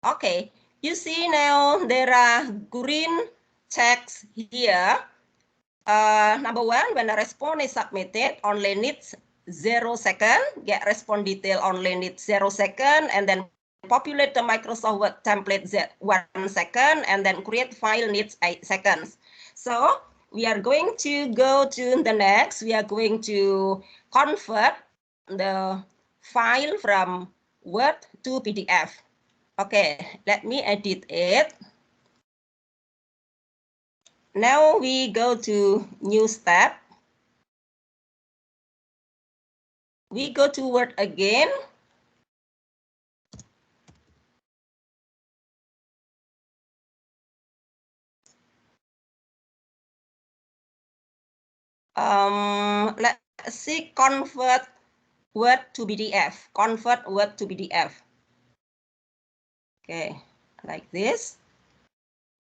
Okay, you see now there are green checks here. Number one, when a response is submitted, only needs 0 second. Get response detail only needs 0 second, and then populate the Microsoft Word template 1 second, and then create file needs 8 seconds. So we are going to go to the next. We are going to convert the file from Word to PDF. Okay, let me edit it. Now we go to new step. We go to Word again. Let's see, convert Word to PDF. Convert Word to PDF. Okay, like this.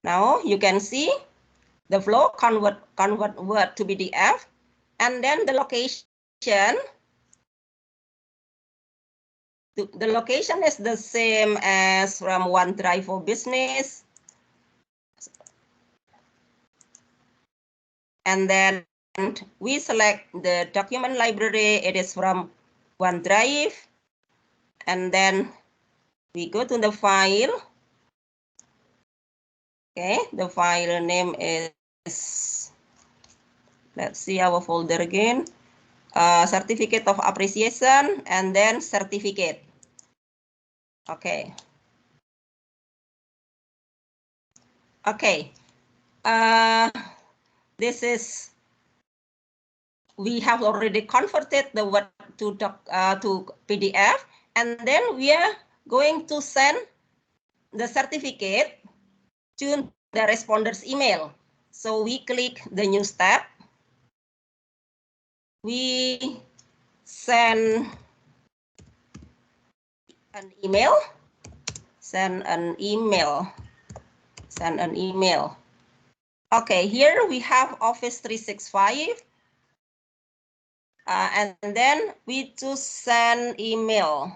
Now you can see the flow, convert Word to PDF, and then the location. The location is the same as from OneDrive for Business. And then we select the document library. It is from OneDrive. And then we go to the file. Okay, the file name is, let's see our folder again. Certificate of appreciation, and then certificate. Okay. Okay. This is, we have already converted the Word to PDF, and then we are going to send the certificate to the responder's email. So we click the new tab. We send an email. Send an email. Send an email. Okay, here we have Office 365. And then we choose send email.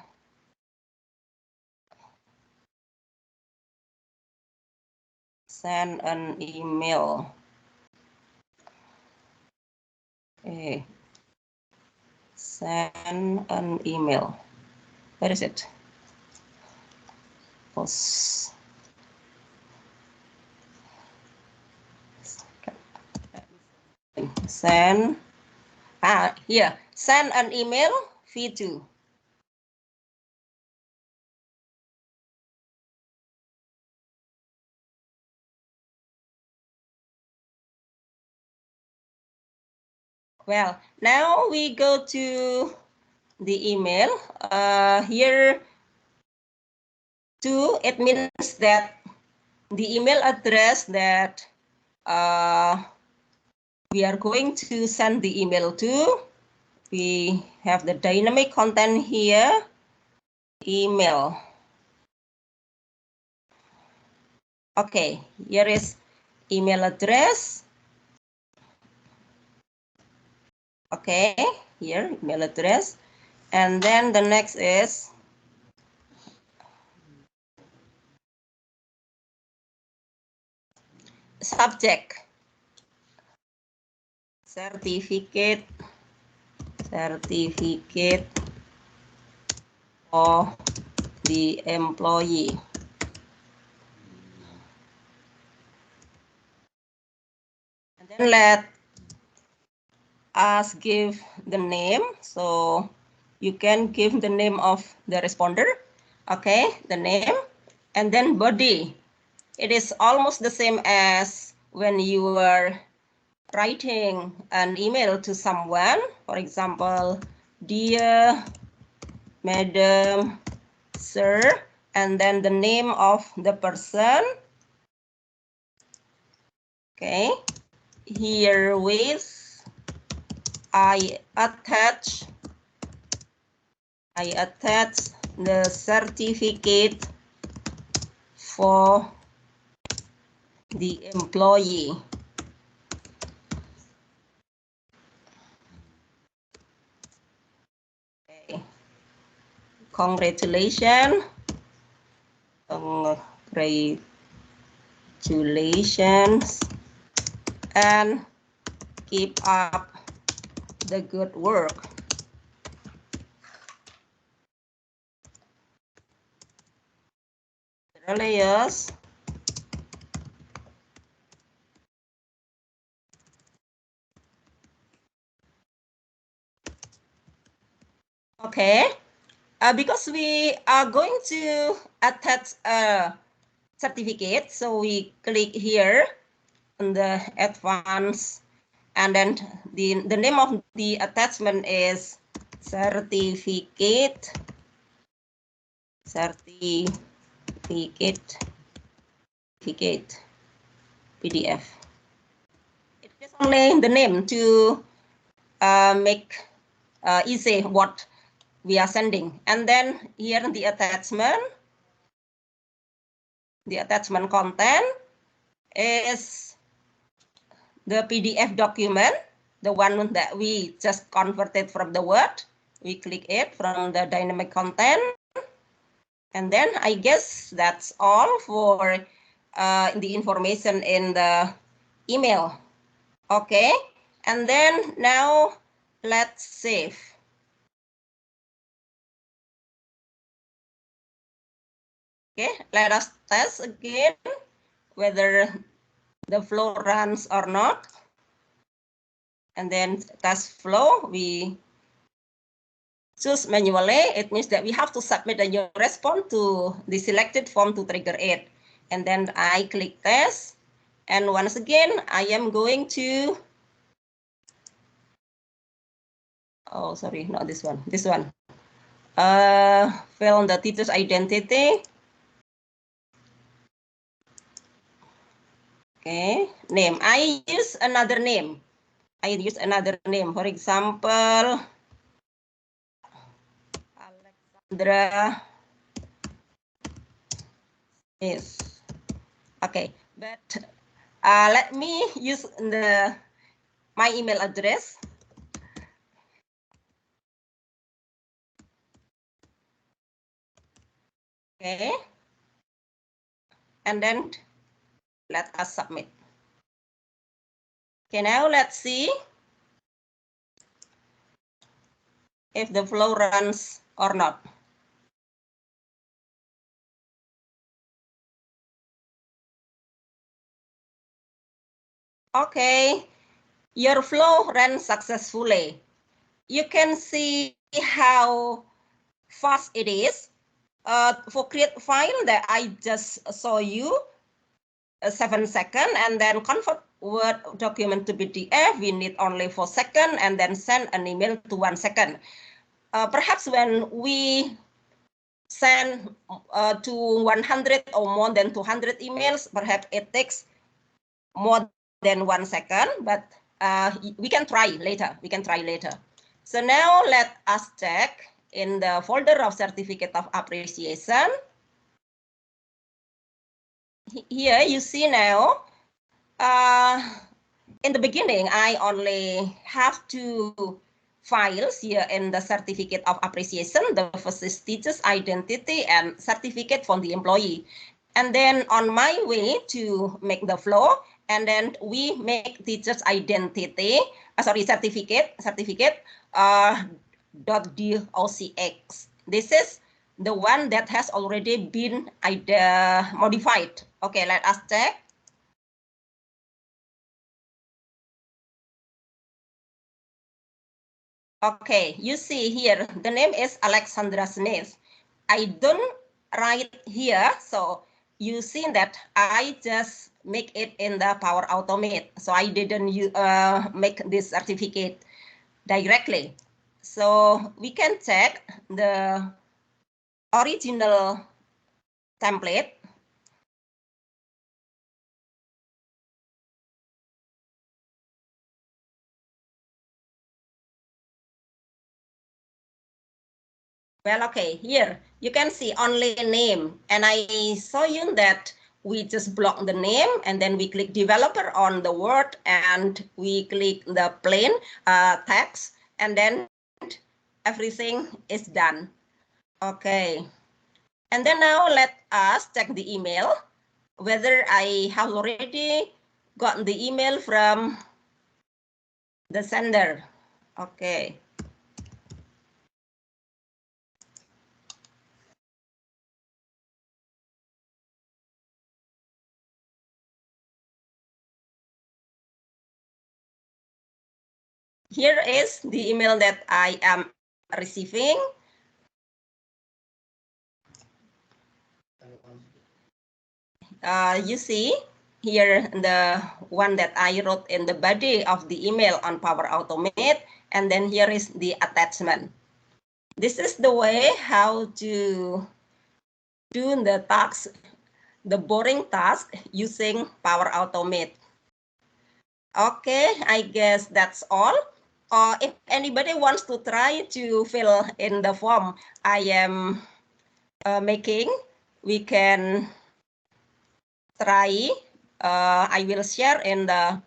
Send an email. Okay. Send an email. Where is it? Post. Send. Here. Send an email. V2. Well, now we go to the email. Here, to, it means that the email address that we are going to send the email to. We have the dynamic content here, email. Okay, here is email address. Okay, here, email address. And then the next is subject. Certificate of the employee. And then let us give the name. So you can give the name of the responder. Okay, the name, and then body. It is almost the same as when you are writing an email to someone. For example, dear Madam, Sir, and then the name of the person. Okay, herewith I attach the certificate for the employee. Okay. Congratulations. And keep up the good work. Yes. Okay, because we are going to attach a certificate, so we click here on the advanced, and then the name of the attachment is certificate PDF. It is only the name to make easy what we are sending. And then here the attachment content is the PDF document, the one that we just converted from the Word. We click it from the dynamic content. And then I guess that's all for the information in the email. Okay, and then now let's save. Okay, let us test again whether the flow runs or not. And then test flow, we choose manually. It means that we have to submit a new response to the selected form to trigger it. And then I click test. And once again, I am going to, oh, sorry, not this one, this one. Fill the teacher's identity. Okay, name. I use another name. For example, Alexandra is. Okay, but let me use my email address. Okay, and then let us submit. Okay, now let's see if the flow runs or not. Okay, your flow ran successfully. You can see how fast it is. For create file that I just saw you, 7 seconds, and then convert Word document to PDF, we need only 4 seconds, and then send an email to 1 second. Perhaps when we send to 100 or more than 200 emails, perhaps it takes more than 1 second, but we can try later. So now let us check in the folder of certificate of appreciation. Here you see now, in the beginning, I only have 2 files here in the certificate of appreciation. The first is teacher's identity and certificate from the employee. And then on my way to make the flow, and then we make teacher's identity, certificate, .docx. This is the one that has already been modified. Okay, let us check. Okay, you see here, the name is Alexandra Smith. I don't write here, so you see that I just make it in the Power Automate. So I didn't make this certificate directly. So we can check the original template. Well, okay, here you can see only name, and I saw you that we just block the name and then we click developer on the word and we click the plain text, and then everything is done. Okay, and then now let us check the email, whether I have already gotten the email from the sender. Okay. Here is the email that I am receiving. You see here the one that I wrote in the body of the email on Power Automate, and then here is the attachment. This is the way how to do the tasks, the boring task using Power Automate. Okay, I guess that's all. If anybody wants to try to fill in the form I am making, we can try. I will share in the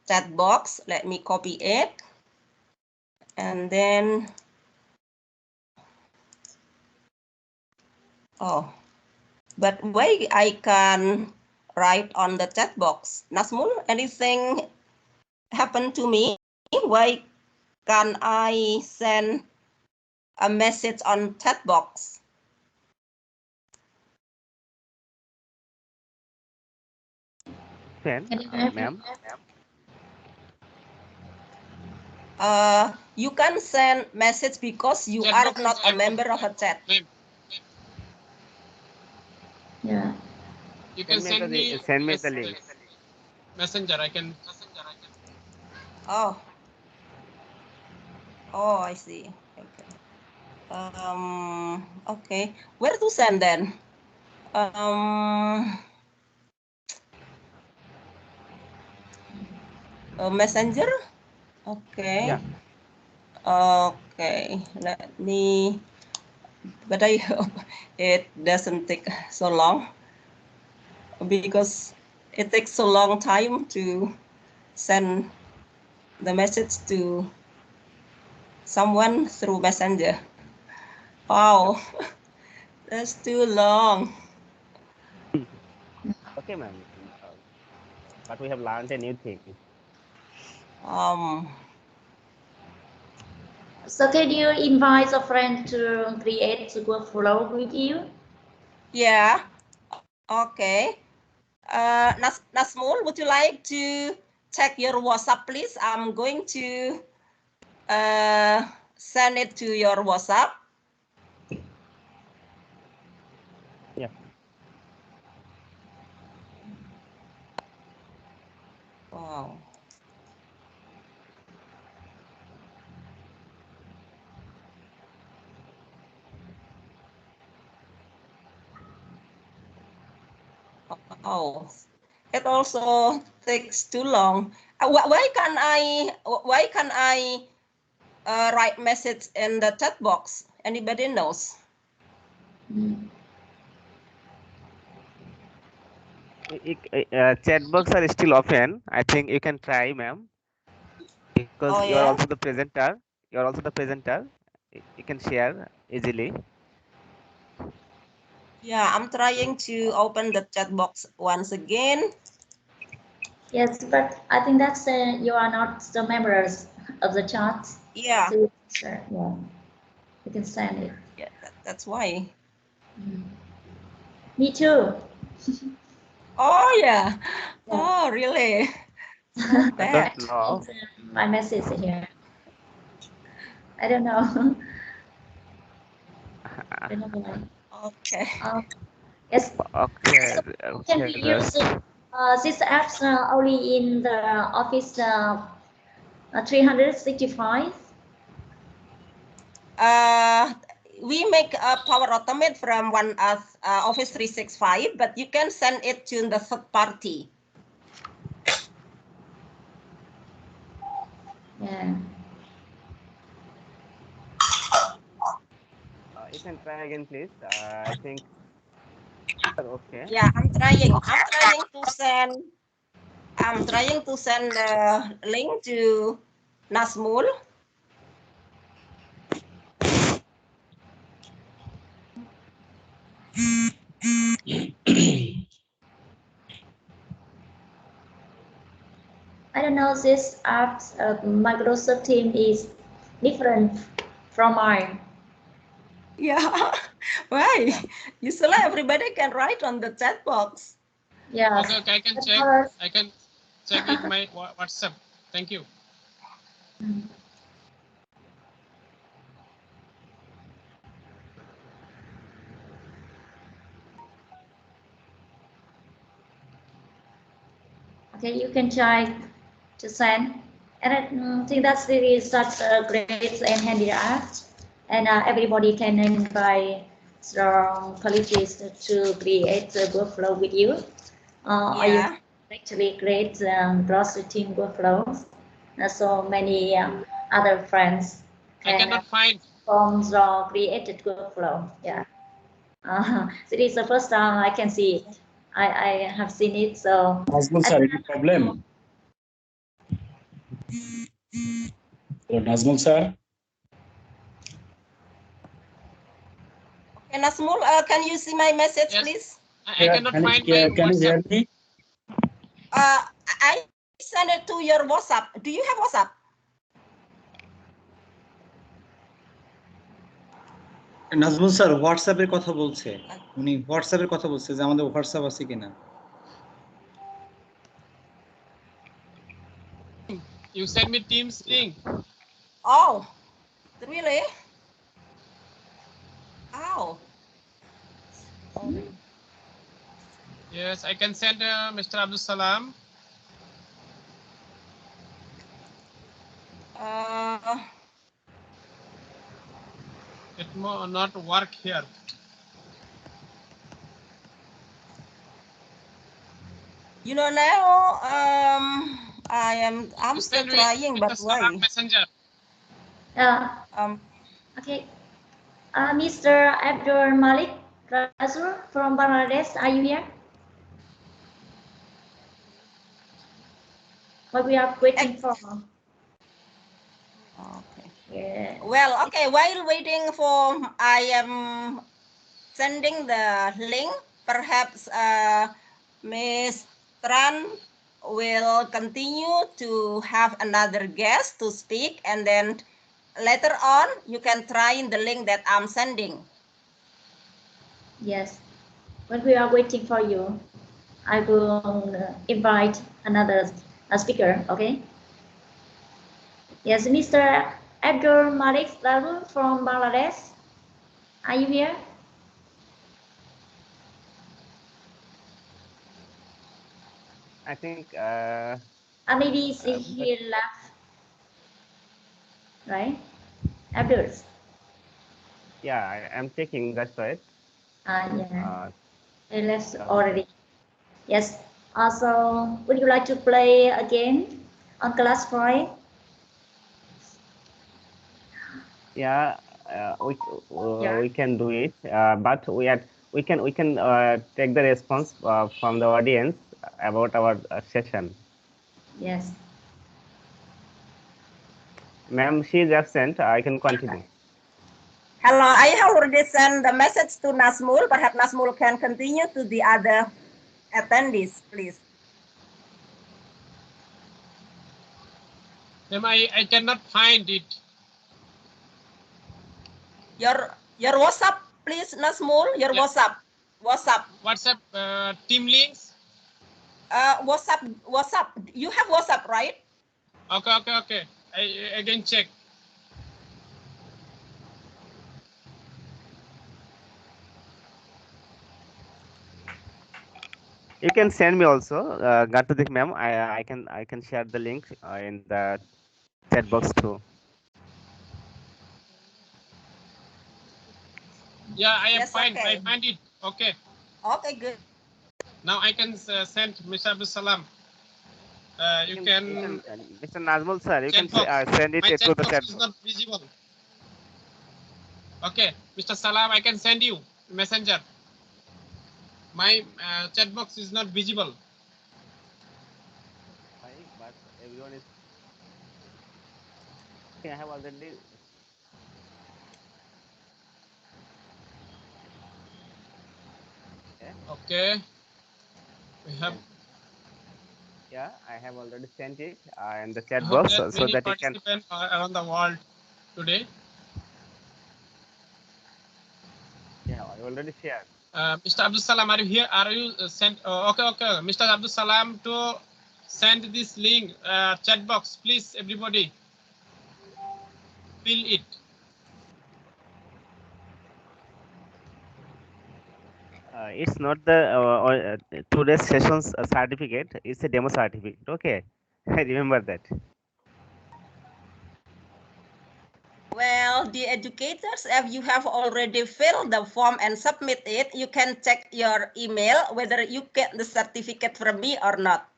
chat box. Let me copy it. And then, oh, but why I can write on the chat box? Nazmul, anything happened to me? Why can I send a message on chat box? Ma'am. You can send message because you Chat are box is not a active. member of a chat. Yeah. You can send me the link. messenger. I can. Oh. Oh, I see. Okay. Okay. Where to send then? Messenger. Okay. Yeah. Okay. Let me. But I hope it doesn't take so long, because it takes so long time to send the message to someone through Messenger. Wow, that's too long. Okay, ma'am. But we have learned a new thing. So can you invite a friend to create the workflow with you? Yeah. Okay. Nazmul, would you like to check your WhatsApp, please? I'm going to send it to your WhatsApp. Yeah. Wow. Oh, it also takes too long. Why can I write message in the chat box? Anybody knows? Chat box are still open. I think you can try, ma'am, because Oh, you are yeah? also the presenter. You are also the presenter. You can share easily. Yeah, I'm trying to open the chat box once again. Yes, but I think that's you are not the members of the chat. Yeah. So, sure, yeah, you can send it. Yeah, that's why. Me too. Oh, yeah. Yeah. Oh, really? So I bad. don't know. My message here. I don't know. I don't know why. Okay. Yes. Okay, So can we okay, use this apps only in the Office 365? We make a Power Automate from Office 365, but you can send it to the third party. Yeah. you can try again, please. I think. Okay. Yeah, I'm trying to send the link to Nazmul. I don't know, this apps Microsoft Teams is different from mine. Yeah, why? Usually everybody can write on the chat box. Yes. Okay, I can check. I can check with my WhatsApp. Thank you. Okay, you can try to send. And I think that's really such a great and handy app. And everybody can invite strong colleagues to create a workflow with you. Or you Yeah. actually create cross team workflows. So many other friends I can cannot find. form the created workflow. Yeah. It is the first time I can see it. I have seen it, so. Nazmul sir, any problem? So Nazmul sir, Okay, Nazmul, can you see my message, Yes. please? I cannot find my can you WhatsApp. hear me? I send it to your WhatsApp. Do you have WhatsApp? Nazmul sir হোয়াটসঅ্যাপের কথা বলছে, উনি হোয়াটসঅ্যাপের কথা বলছে যে আমাদের WhatsApp আছে কিনা। You send me Teams link. Oh, really? Oh. Sorry. Yes, I can send Mr. Abdul Salam. It will not work here. You know, now I'm still Send me trying, in but the why? Salam Messenger. Okay. Mr. Abdul Malik Razul from Bangladesh, are you here? What we are waiting for? Okay. Yeah. Well, okay. While waiting for, I am sending the link. Perhaps Ms. Tran will continue to have another guest to speak, and then later on you can try in the link that I'm sending. Yes. When we are waiting for you, I will invite another speaker. Okay. Yes, Mr. Abdul Malik Razul from Bangladesh, are you here? I think. Maybe he left. Right? Abdul. Yeah, I'm checking. That's right. Yeah. He left already. Yes. Also, would you like to play again on class 5? Yeah, we can do it, but we can take the response from the audience about our session. Yes. Ma'am, she is absent. I can continue. Hello, I have already sent the message to Nazmul. Perhaps Nazmul can continue to the other attendees, please. Ma'am, I cannot find it. Your WhatsApp, please, Nazmul. Your Yeah. WhatsApp. WhatsApp team links. WhatsApp. You have WhatsApp, right? Okay. I again check. You can send me also, Gantadik ma'am. I can share the link in the chat box too. Yeah, I am Yes, fine. okay. I find it. Okay. Okay, good. Now I can send Mr. Abdul Salam. You can. Mr. Nazmul sir, you can Chat box. send it My to chat the box chat is box. not visible. Okay, Mr. Salam, I can send you messenger. My chat box is not visible. Why? But everyone is. Okay, I have already. Okay. We have. Yeah, I have already sent it in the chat I hope box that so many that you can. participants are around the world today. Yeah, I already shared. Mr. Abdul Salam, are you here? Are you sent? Okay. Mr. Abdul Salam, to send this link chat box, please. Everybody, fill it. It's not the today's session's certificate. It's a demo certificate. Okay, I remember that. Well, the educators, if you have already filled the form and submit it, you can check your email whether you get the certificate from me or not.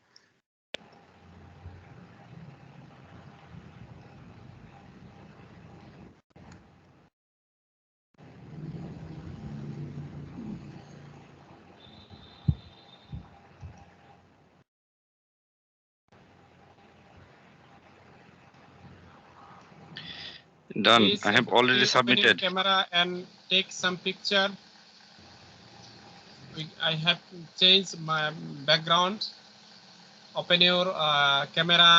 Done. Please, I have already please open your submitted. camera and take some picture. I have changed my background. Open your camera.